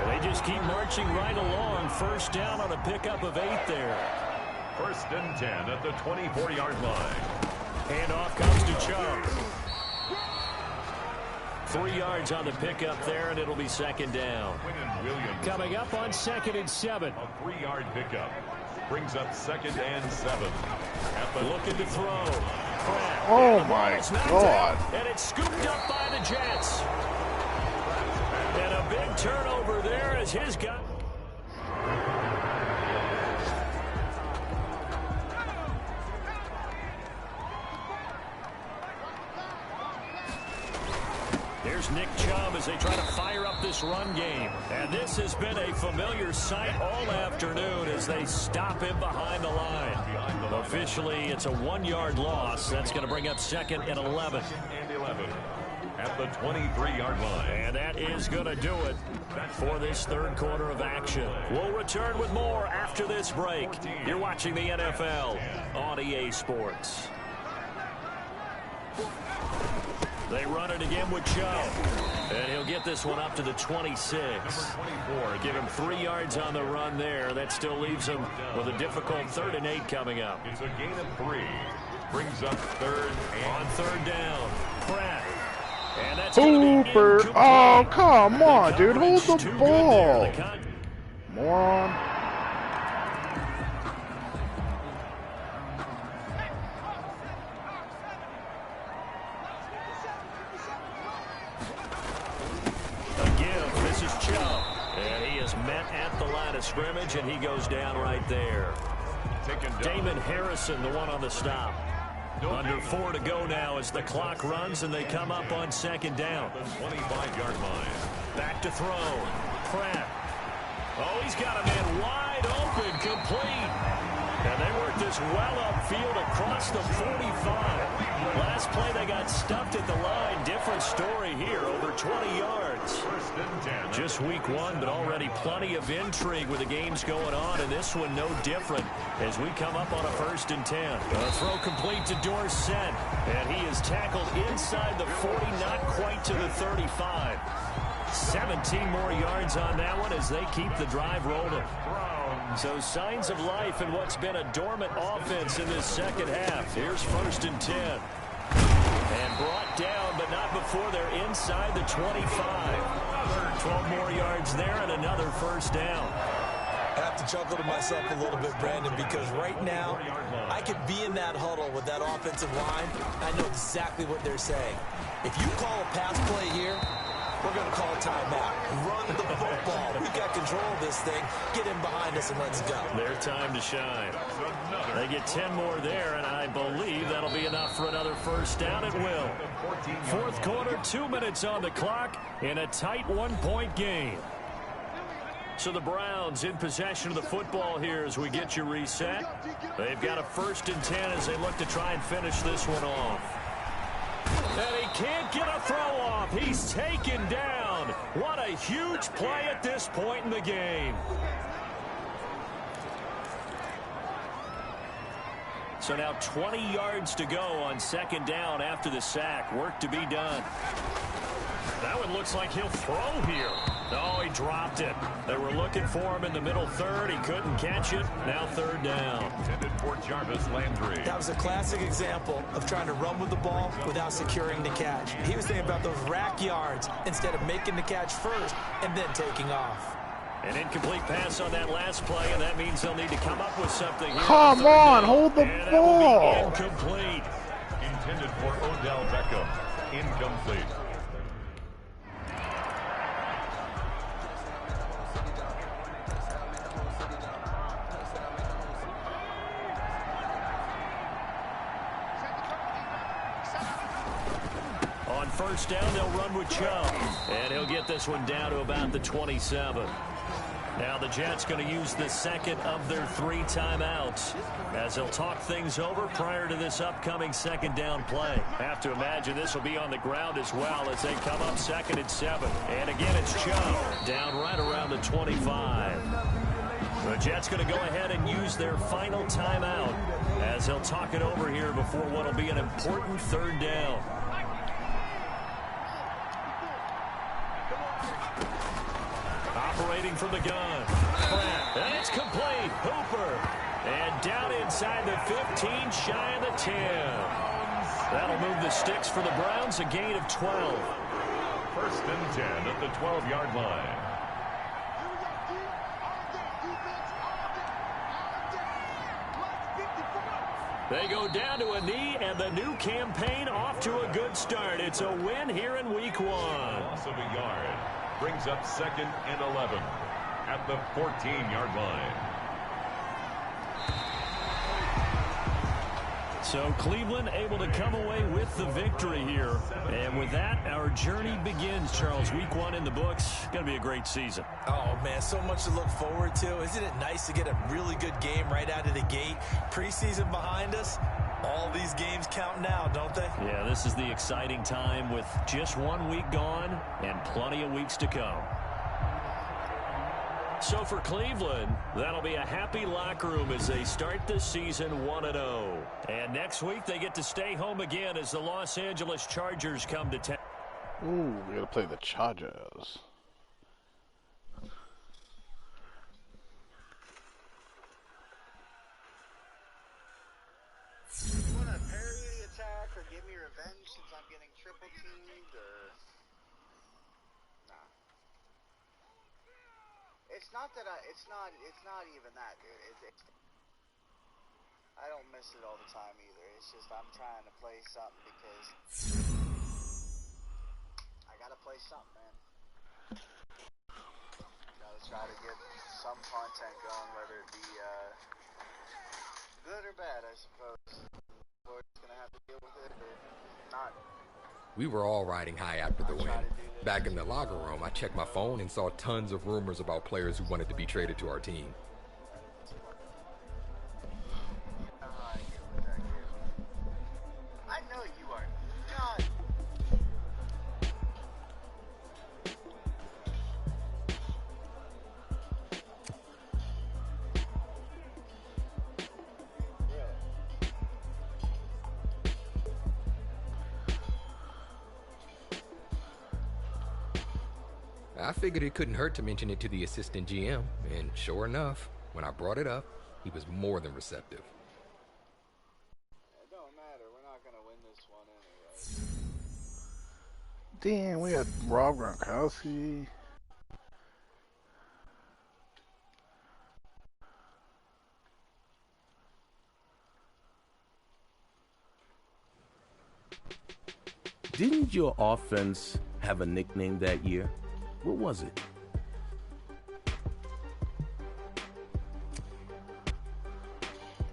S4: They just keep marching right along. 1st down on a pickup of 8 there.
S3: 1st and 10 at the 24-yard line.
S4: Handoff comes to Chubb. 3 yards on the pickup there, and it'll be 2nd down. Coming up on 2nd and 7.
S3: A 3-yard pickup. Brings up 2nd and 7.
S4: Looking to throw. Pratt.
S1: Oh, my God.
S4: And it's scooped up by the Jets. And a big turnover there as his guy. Here's Nick Chubb as they try to fire up this run game. And this has been a familiar sight all afternoon as they stop him behind the line. Officially, it's a 1-yard loss. That's going to bring up 2nd and 11.
S3: At the 23-yard line.
S4: And that is going to do it for this 3rd quarter of action. We'll return with more after this break. You're watching the NFL on EA Sports. They run it again with Chubb. And he'll get this one up to the 26. Give him 3 yards on the run there. That still leaves him with a difficult 3rd and 8 coming up.
S3: It's a gain of 3. Brings up 3rd and
S4: on 3rd down. Pratt. And that's
S1: Hooper. Oh, come on, dude. Hold the ball. Moron.
S4: At the line of scrimmage, and he goes down right there. Damon Harrison, the one on the stop. Under 4 to go now as the clock runs, and they come up on 2nd down.
S3: 25-yard line.
S4: Back to throw. Pratt. Oh, he's got a man wide open, complete. And they work this well upfield across the 45. Last play, they got stuffed at the line. Different story here, over 20 yards. Just week 1, but already plenty of intrigue with the games going on, and this one no different as we come up on a 1st and 10. A throw complete to Dorsett, and he is tackled inside the 40, not quite to the 35. 17 more yards on that one as they keep the drive rolling. So signs of life in what's been a dormant offense in this 2nd half. Here's 1st and 10. And brought down, but not before they're inside the 25. 12 more yards there and another 1st down.
S5: I have to chuckle to myself a little bit, Brandon, because right now I could be in that huddle with that offensive line. I know exactly what they're saying. If you call a pass play here, we're going to call a timeout. Run the football. We got control of this thing. Get in behind us and let's go.
S4: Their time to shine. They get 10 more there, and I believe that'll be enough for another 1st down. It will. 4th quarter, 2 minutes on the clock in a tight 1-point game. So the Browns in possession of the football here as we get you reset. They've got a 1st and 10 as they look to try and finish this one off. And he can't get a throw off. He's taken down. What a huge play at this point in the game. So now 20 yards to go on 2nd down after the sack. Work to be done. That one looks like he'll throw here. No, he dropped it. They were looking for him in the middle 3rd. He couldn't catch it. Now 3rd down.
S3: Intended for Jarvis Landry.
S5: That was a classic example of trying to run with the ball without securing the catch. He was thinking about those rack yards instead of making the catch first and then taking off.
S4: An incomplete pass on that last play, and that means they'll need to come up with something here.
S1: Come on, hold the ball.
S4: Incomplete.
S3: Intended for Odell Beckham. Incomplete.
S4: On 1st down, they'll run with Chubb. And he'll get this one down to about the 27. Now the Jets going to use the 2nd of their 3 timeouts as they'll talk things over prior to this upcoming 2nd down play. Have to imagine this will be on the ground as well as they come up 2nd and 7. And again, it's Chubb down right around the 25. The Jets going to go ahead and use their final timeout as they'll talk it over here before what will be an important 3rd down. Operating from the gun. And it's complete. Hooper. And down inside the 15, shy of the 10. That'll move the sticks for the Browns, a gain of 12.
S3: 1st and 10 at the 12-yard line.
S4: They go down to a knee, and the new campaign off to a good start. It's a win here in week 1.
S3: Loss of a yard. Brings up 2nd and 11 at the 14-yard line.
S4: So Cleveland able to come away with the victory here. And with that, our journey begins, Charles. Week 1 in the books. Going to be a great season.
S5: Oh, man, so much to look forward to. Isn't it nice to get a really good game right out of the gate? Preseason behind us. All these games count now, don't they?
S4: Yeah, this is the exciting time with just 1 week gone and plenty of weeks to come. So for Cleveland, that'll be a happy locker room as they start the season 1-0. And next week, they get to stay home again as the Los Angeles Chargers come to town.
S1: Ooh, we gotta play the Chargers.
S10: You want to parry the attack or give me revenge since I'm getting triple teamed or... Nah. It's not that it's not even that, dude. I don't miss it all the time either. It's just I'm trying to play something because I gotta play something, man. Gotta try to get some content going, whether it be good or bad, I suppose. We're gonna have to deal with it or not.
S2: We were all riding high after the win. Back in the locker room, I checked my phone and saw tons of rumors about players who wanted to be traded to our team.
S10: I know you are not.
S2: I figured it couldn't hurt to mention it to the assistant GM, and sure enough, when I brought it up, he was more than receptive.
S10: It don't matter. We're not gonna win this one anyway.
S1: Damn, we got Rob Gronkowski.
S8: Didn't your offense have a nickname that year? What was it?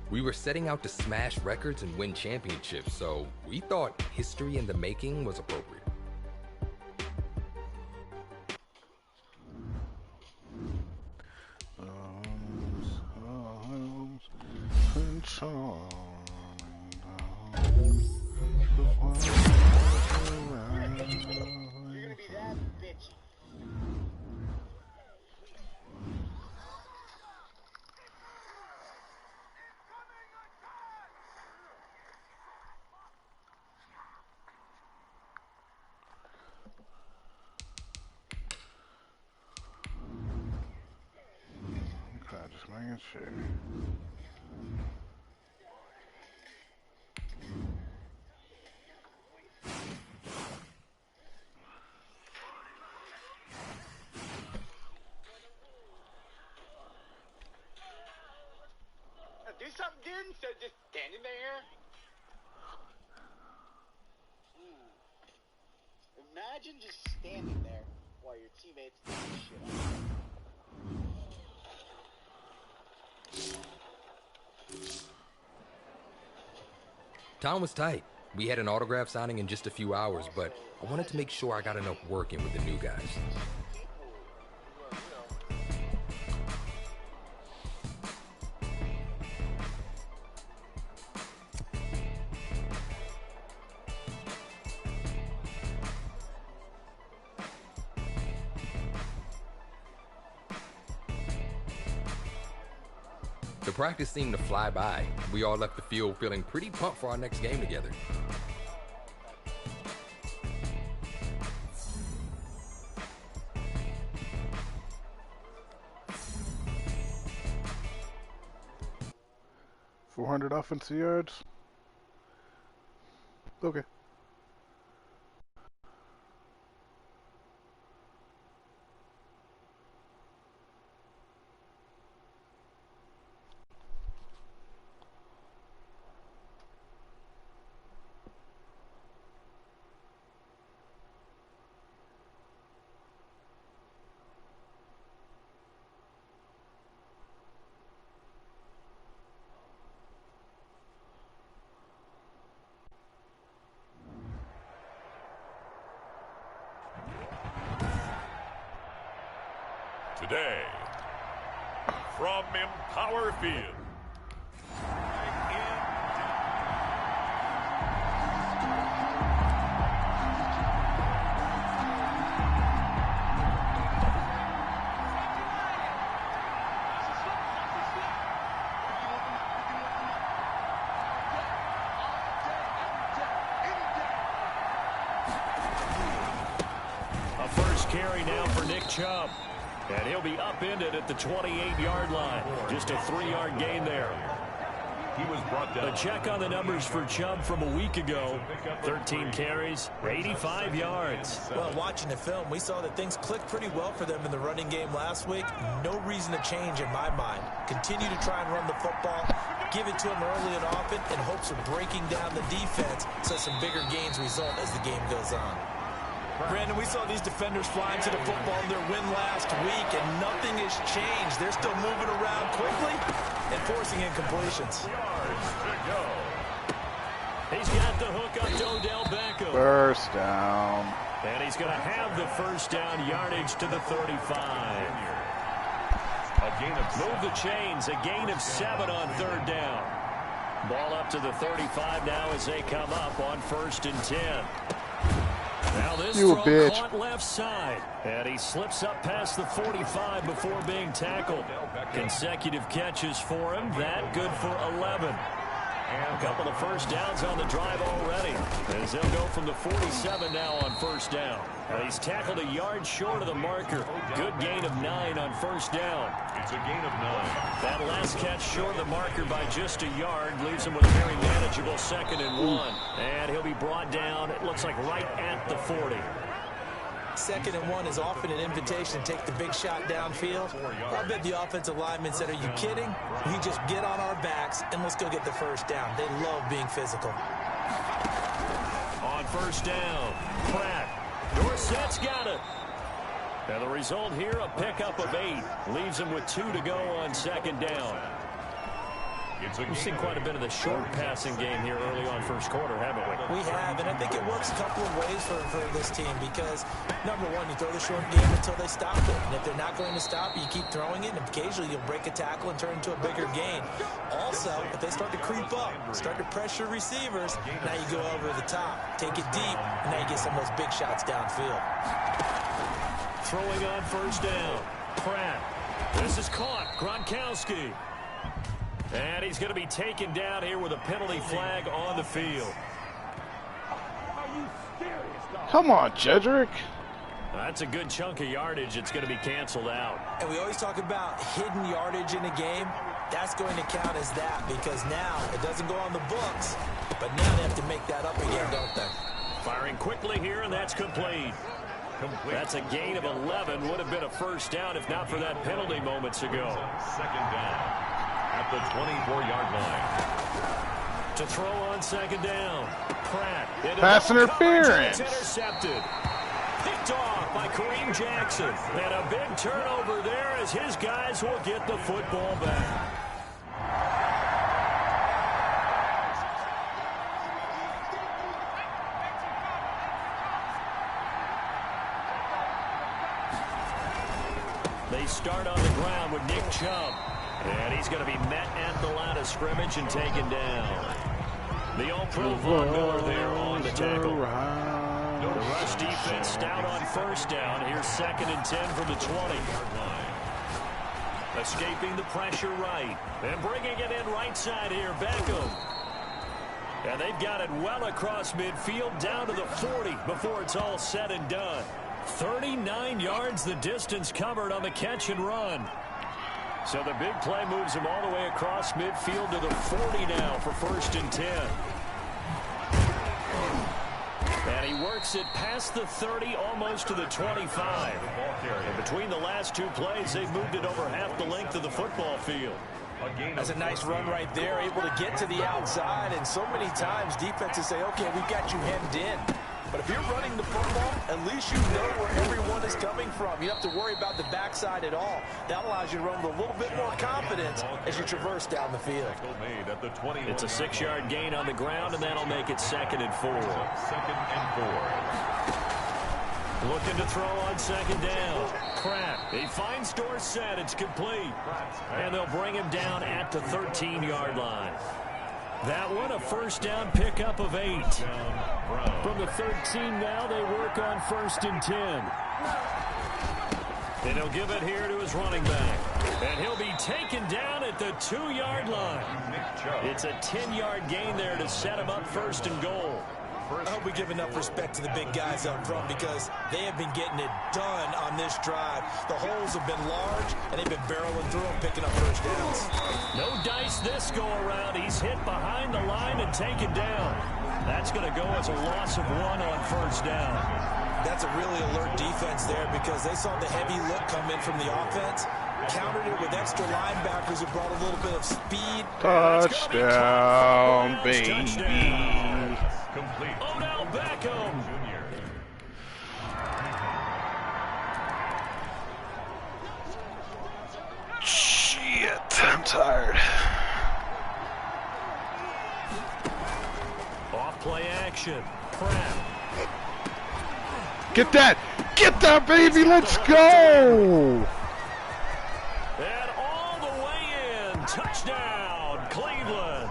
S2: We were setting out to smash records and win championships, so we thought history in the making was appropriate.
S10: You're gonna be that bitchy.
S1: Okay, just making sure.
S10: Do something, dude, instead of just standing there. Imagine just standing there while your teammates do this shit on.
S2: Time was tight. We had an autograph signing in just a few hours, but I wanted to make sure I got enough work in with the new guys. The practice seemed to fly by. We all left the field feeling pretty pumped for our next game together.
S1: .400 offensive yards. Okay.
S3: Today, from Empower Field.
S4: carry now for Nick Chubb. And he'll be upended at the 28-yard line. Just a 3-yard gain there.
S3: He was brought down.
S4: A check on the numbers for Chubb from a week ago. 13 carries, 85 yards.
S5: Well, watching the film, we saw that things clicked pretty well for them in the running game last week. No reason to change in my mind. Continue to try and run the football, give it to them early and often in hopes of breaking down the defense so some bigger gains result as the game goes on.
S7: Brandon, we saw these defenders flying to the football in their win last week, and nothing has changed. They're still moving around quickly and forcing incompletions.
S4: He's got the hook up to Odell Beckham.
S1: First down.
S4: And he's going to have the first down yardage to the 35. Move the chains, a gain of 7 on 3rd down. Ball up to the 35 now as they come up on 1st and 10. Now this
S1: you
S4: throw
S1: bitch.
S4: caught left side. And he slips up past the 45 before being tackled. Consecutive catches for him. That good for 11. A couple of first downs on the drive already, as they'll go from the 47 now on 1st down. Now he's tackled a yard short of the marker. Good gain of 9 on 1st down.
S3: It's a gain of 9.
S4: That last catch short of the marker by just a yard leaves him with a very manageable 2nd and 1. And he'll be brought down, it looks like right at the 40.
S5: 2nd and 1 is often an invitation to take the big shot downfield. I bet the offensive lineman said, are you kidding? We just get on our backs and let's go get the first down. They love being physical.
S4: On 1st down, Pratt. Dorsett's got it. And the result here, a pickup of 8. Leaves him with 2 to go on 2nd down. We've seen quite a bit of the short passing game here early on 1st quarter, haven't we?
S5: We have, and I think it works a couple of ways for this team because, number one, you throw the short game until they stop it. And if they're not going to stop it, you keep throwing it, and occasionally you'll break a tackle and turn into a bigger gain. Also, if they start to creep up, start to pressure receivers, now you go over the top, take it deep, and now you get some of those big shots downfield.
S4: Throwing on 1st down, Pratt. This is caught, Gronkowski. And he's going to be taken down here with a penalty flag on the field.
S1: Come on, Jedrick.
S4: That's a good chunk of yardage. It's going to be canceled out.
S5: And we always talk about hidden yardage in a game. That's going to count as that because now it doesn't go on the books, but now they have to make that up again, don't they?
S4: Firing quickly here, and that's complete. That's a gain of 11. Would have been a first down if not for that penalty moments ago.
S3: 2nd down. At the 24-yard line.
S4: To throw on 2nd down. Pratt.
S1: Pass interference.
S4: Intercepted. Picked off by Kareem Jackson. And a big turnover there as his guys will get the football back. They start on the ground with Nick Chubb. And he's going to be met at the line of scrimmage and taken down. The All-Pro Von Miller there on the tackle. The rush defense stout on 1st down. Here's 2nd and 10 from the 20. Escaping the pressure right. And bringing it in right side here, Beckham. And they've got it well across midfield down to the 40 before it's all said and done. 39 yards the distance covered on the catch and run. So the big play moves him all the way across midfield to the 40 now for 1st and 10. And he works it past the 30, almost to the 25. And between the last 2 plays, they've moved it over half the length of the football field.
S5: That's a nice run right there, able to get to the outside. And so many times defenses say, okay, we've got you hemmed in. But if you're running the football, at least you know where everyone is coming from. You don't have to worry about the backside at all. That allows you to run with a little bit more confidence as you traverse down the field.
S4: It's a 6-yard gain on the ground, and that'll make it 2nd and 4.
S3: 2nd and 4.
S4: Looking to throw on 2nd down. Pratt. He finds Dorsett. It's complete. And they'll bring him down at the 13-yard line. That one, a first down pickup of 8. From the 13 now, they work on 1st and 10. And he'll give it here to his running back. And he'll be taken down at the 2-yard line. It's a 10-yard gain there to set him up 1st and goal.
S5: I hope we give enough respect to the big guys up front because they have been getting it done on this drive. The holes have been large, and they've been barreling through them, picking up first downs.
S4: No dice this go around. He's hit behind the line and taken down. That's going to go as a loss of 1 on first down.
S5: That's a really alert defense there because they saw the heavy look come in from the offense, countered it with extra linebackers who brought a little bit of speed.
S1: Touchdown, baby.
S4: Touchdown. Complete. Odell Beckham. Jr.
S1: Shit, I'm tired.
S4: Off play action. Pratt.
S1: Get that! Get that, baby! Let's go!
S4: And all the way in. Touchdown, Cleveland.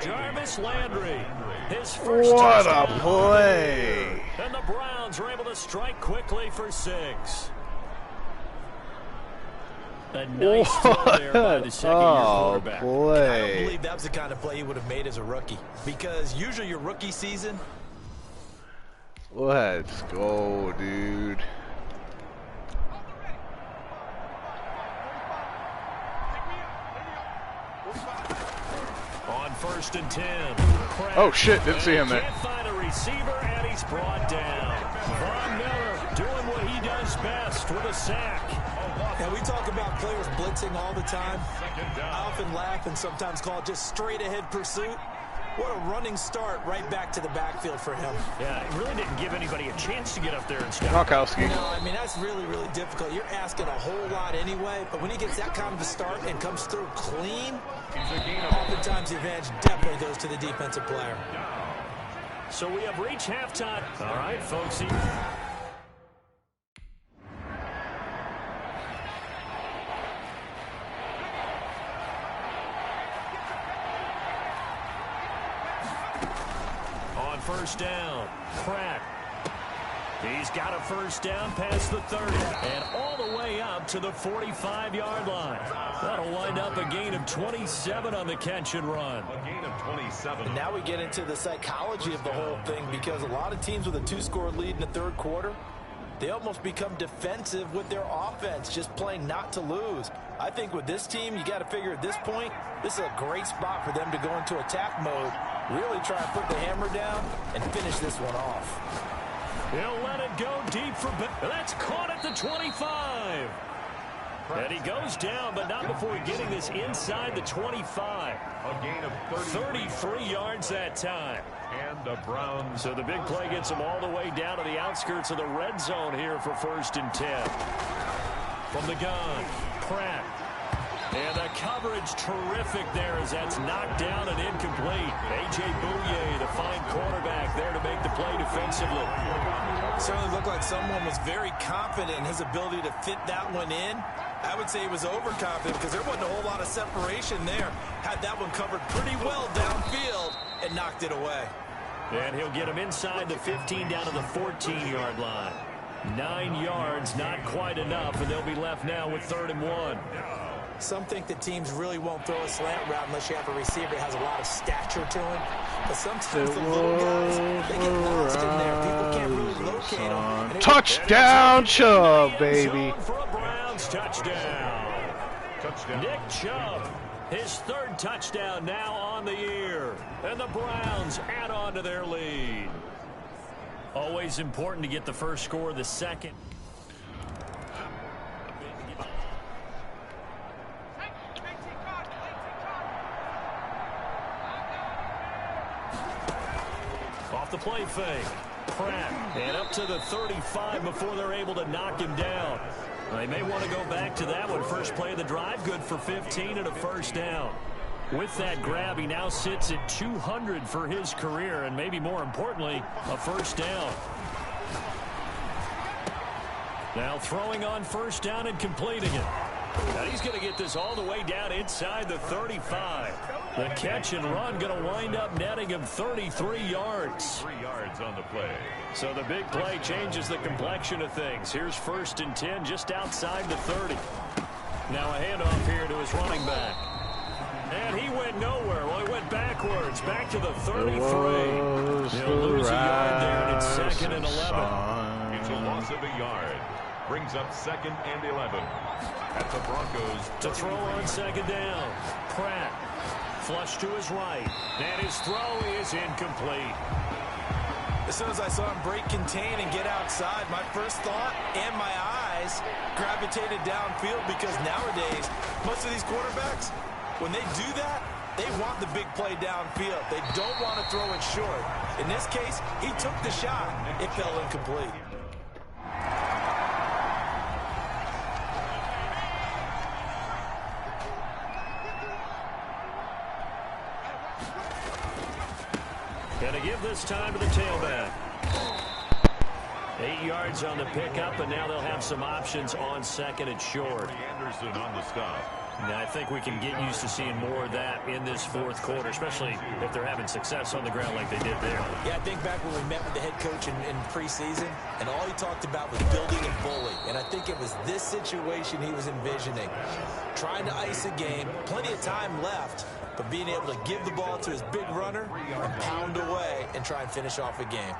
S4: Jarvis Landry. His first
S1: What
S4: touchdown.
S1: a play!
S4: And the Browns are able to strike quickly for 6. A nice throw there by the second-year quarterback.
S5: I don't believe that was the kind of play he would have made as a rookie because usually your rookie season.
S1: Let's go, dude.
S4: On 1st and 10.
S1: Oh shit, didn't see him there.
S4: Can't find a receiver, and he's brought down. Von Miller doing what he does best with a sack.
S5: Now, we talk about players blitzing all the time. I often laugh and sometimes call it just straight-ahead pursuit. What a running start right back to the backfield for him.
S4: Yeah, it really didn't give anybody a chance to get up there and stop.
S1: Gronkowski.
S5: No, I mean, that's really, really difficult. You're asking a whole lot anyway, but when he gets that kind of a start and comes through clean, oftentimes the advantage definitely goes to the defensive player.
S4: So we have reached halftime. All right, folks. On 1st down, Pratt. He's got a 1st down past the 30 and all the way up to the 45-yard line. That'll wind up a gain of 27 on the catch and run.
S3: A gain of 27.
S5: And now we get into the psychology of the whole thing because a lot of teams with a 2-score lead in the 3rd quarter, they almost become defensive with their offense, just playing not to lose. I think with this team, you got to figure at this point, this is a great spot for them to go into attack mode, really try and put the hammer down and finish this one off.
S4: He'll let it go deep for that's caught at the 25. And he goes down, but not before getting this inside the 25.
S3: A gain of
S4: 33 yards that time.
S3: And the Browns.
S4: So the big play gets them all the way down to the outskirts of the red zone here for 1st and 10. From the gun, Pratt. And the coverage terrific there as that's knocked down and incomplete. A.J. Bouye, the fine quarterback, there to make the play defensively.
S5: Certainly looked like someone was very confident in his ability to fit that one in. I would say he was overconfident because there wasn't a whole lot of separation there. Had that one covered pretty well downfield and knocked it away.
S4: And he'll get him inside the 15 down to the 14-yard line. 9 yards, not quite enough, and they'll be left now with 3rd and 1.
S5: Some think that teams really won't throw a slant route unless you have a receiver that has a lot of stature to him. But sometimes the little guys, they get lost in there. People can't really locate them.
S1: Touchdown, Chubb, baby.
S4: For a Browns touchdown. Nick Chubb, his 3rd touchdown now on the year. And the Browns add on to their lead. Always important to get the first score, the second. Off the play fake. Pratt. And up to the 35 before they're able to knock him down. They may want to go back to that one. First play of the drive, good for 15 and a 1st down. With that grab, he now sits at 200 for his career, and maybe more importantly, a 1st down. Now throwing on 1st down and completing it. Now he's going to get this all the way down inside the 35. The catch and run going to wind up netting him 33 yards.
S3: 3 yards on the play.
S4: So the big play changes the complexion of things. Here's 1st and 10 just outside the 30. Now a handoff here to his running back. And he went nowhere. Well, he went backwards. Back to the 33. He'll lose a yard there, and it's 2nd and 11.
S3: It's a loss of a yard. Brings up 2nd and 11. At the Broncos.
S4: To throw on 2nd down. Pratt. Flush to his right. And his throw is incomplete.
S5: As soon as I saw him break contain and get outside, my first thought and my eyes gravitated downfield, because nowadays, most of these quarterbacks, when they do that, they want the big play downfield. They don't want to throw it short. In this case, he took the shot. It fell incomplete.
S4: Gonna give this time to the tailback. 8 yards on the pickup, and now they'll have some options on 2nd and short.
S3: Anderson on the stop.
S4: Now, I think we can get used to seeing more of that in this 4th quarter, especially if they're having success on the ground like they did there.
S5: Yeah, I think back when we met with the head coach in preseason, and all he talked about was building a bully. And I think it was this situation he was envisioning. Trying to ice a game, plenty of time left, but being able to give the ball to his big runner and pound away and try and finish off a game.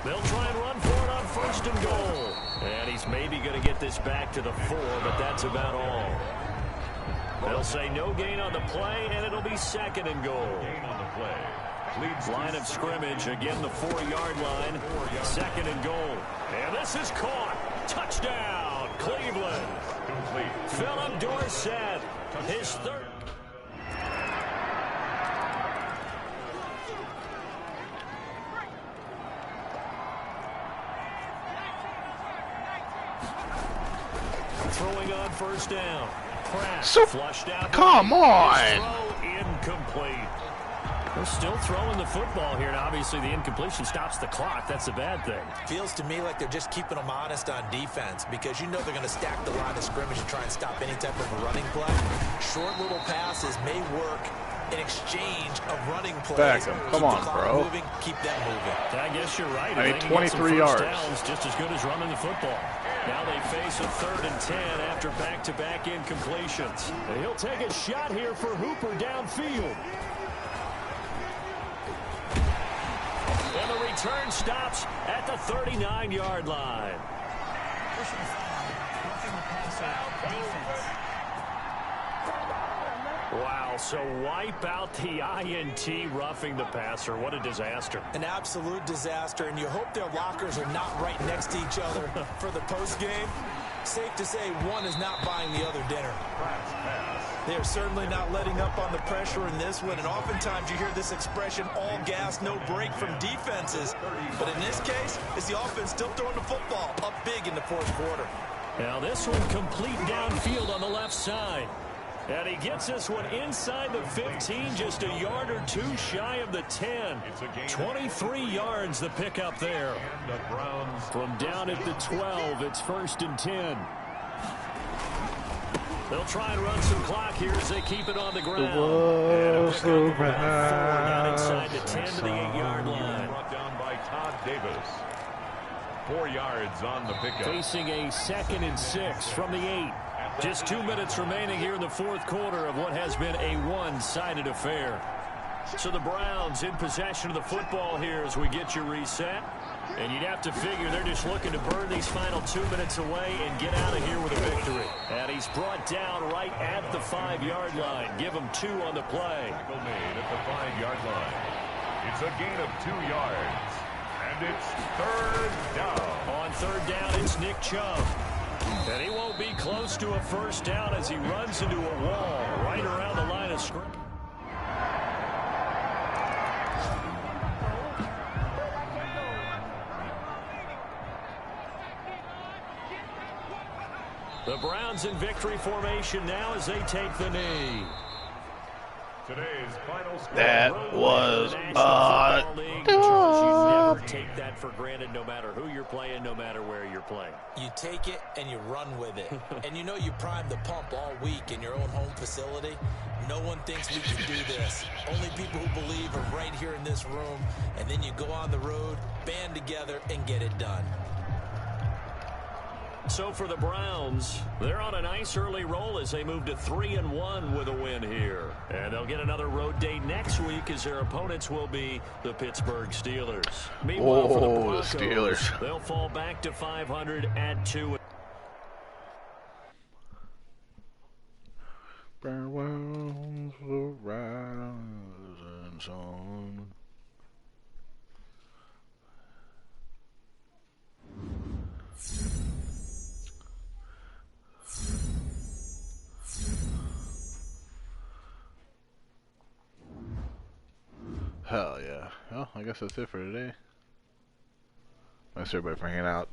S4: They'll try and run for it on 1st and goal. And he's maybe going to get this back to the 4, but that's about all. They'll say no gain on the play, and it'll be 2nd and goal.
S3: Gain on the play.
S4: Line of scrimmage, again the 4-yard line. 2nd and goal. And this is caught. Touchdown, Cleveland.
S3: Complete.
S4: Philip Dorsett, his 3rd. Throwing on 1st down. Pratt flushed out.
S1: Come on!
S4: Throw incomplete. They're still throwing the football here, and obviously the incompletion stops the clock. That's a bad thing.
S5: Feels to me like they're just keeping them honest on defense, because you know they're going to stack the line of scrimmage and try and stop any type of a running play. Short little passes may work in exchange of running plays.
S1: Back him. Come on, bro.
S5: Moving, keep them moving.
S4: I guess you're right.
S1: I need 23 yards.
S4: Downs, just as good as running the football. Now they face a 3rd and 10 after back-to-back incompletions. And he'll take a shot here for Hooper downfield. And the return stops at the 39-yard line. Wow, so wipe out the INT, roughing the passer. What a disaster.
S5: An absolute disaster, and you hope their lockers are not right next to each other for the postgame. Safe to say one is not buying the other dinner. They are certainly not letting up on the pressure in this one, and oftentimes you hear this expression, all gas, no break from defenses. But in this case, it's the offense still throwing the football up big in the 4th quarter.
S4: Now this one complete downfield on the left side. And he gets this one inside the 15, just a yard or 2 shy of the 10. 23 yards the pickup there. From down at the 12, it's 1st and 10. They'll try and run some clock here as they keep it on the ground. And a pickup of about 4 down inside the 10 to the 8-yard line.
S3: Brought down by Todd Davis. 4 yards on the pickup.
S4: Facing a 2nd and 6 from the 8. Just 2 minutes remaining here in the 4th quarter of what has been a one-sided affair. So the Browns in possession of the football here as we get you reset. And you'd have to figure they're just looking to burn these final 2 minutes away and get out of here with a victory. And he's brought down right at the 5-yard line. Give him 2 on the play.
S3: Tackle made at the 5-yard line. It's a gain of 2 yards. And it's 3rd down.
S4: On 3rd down, it's Nick Chubb. And he won't be close to a 1st down as he runs into a wall right around the line of scrimmage. The Browns in victory formation now as they take the knee.
S3: Today's final score.
S1: That was
S4: you never take that for granted, no matter who you're playing, no matter where you're playing.
S5: You take it and you run with it. And you know you primed the pump all week in your own home facility. No one thinks we can do this. Only people who believe are right here in this room. And then you go on the road, band together, and get it done.
S4: So for the Browns, they're on a nice early roll as they move to 3-1 with a win here. And they'll get another road date next week as their opponents will be the Pittsburgh Steelers. Meanwhile, for the Broncos,
S1: Steelers.
S4: they'll fall back to 500 at 2.
S1: Browns, the rising sun. Hell yeah. Well, I guess that's it for today. Thanks everybody for hanging out.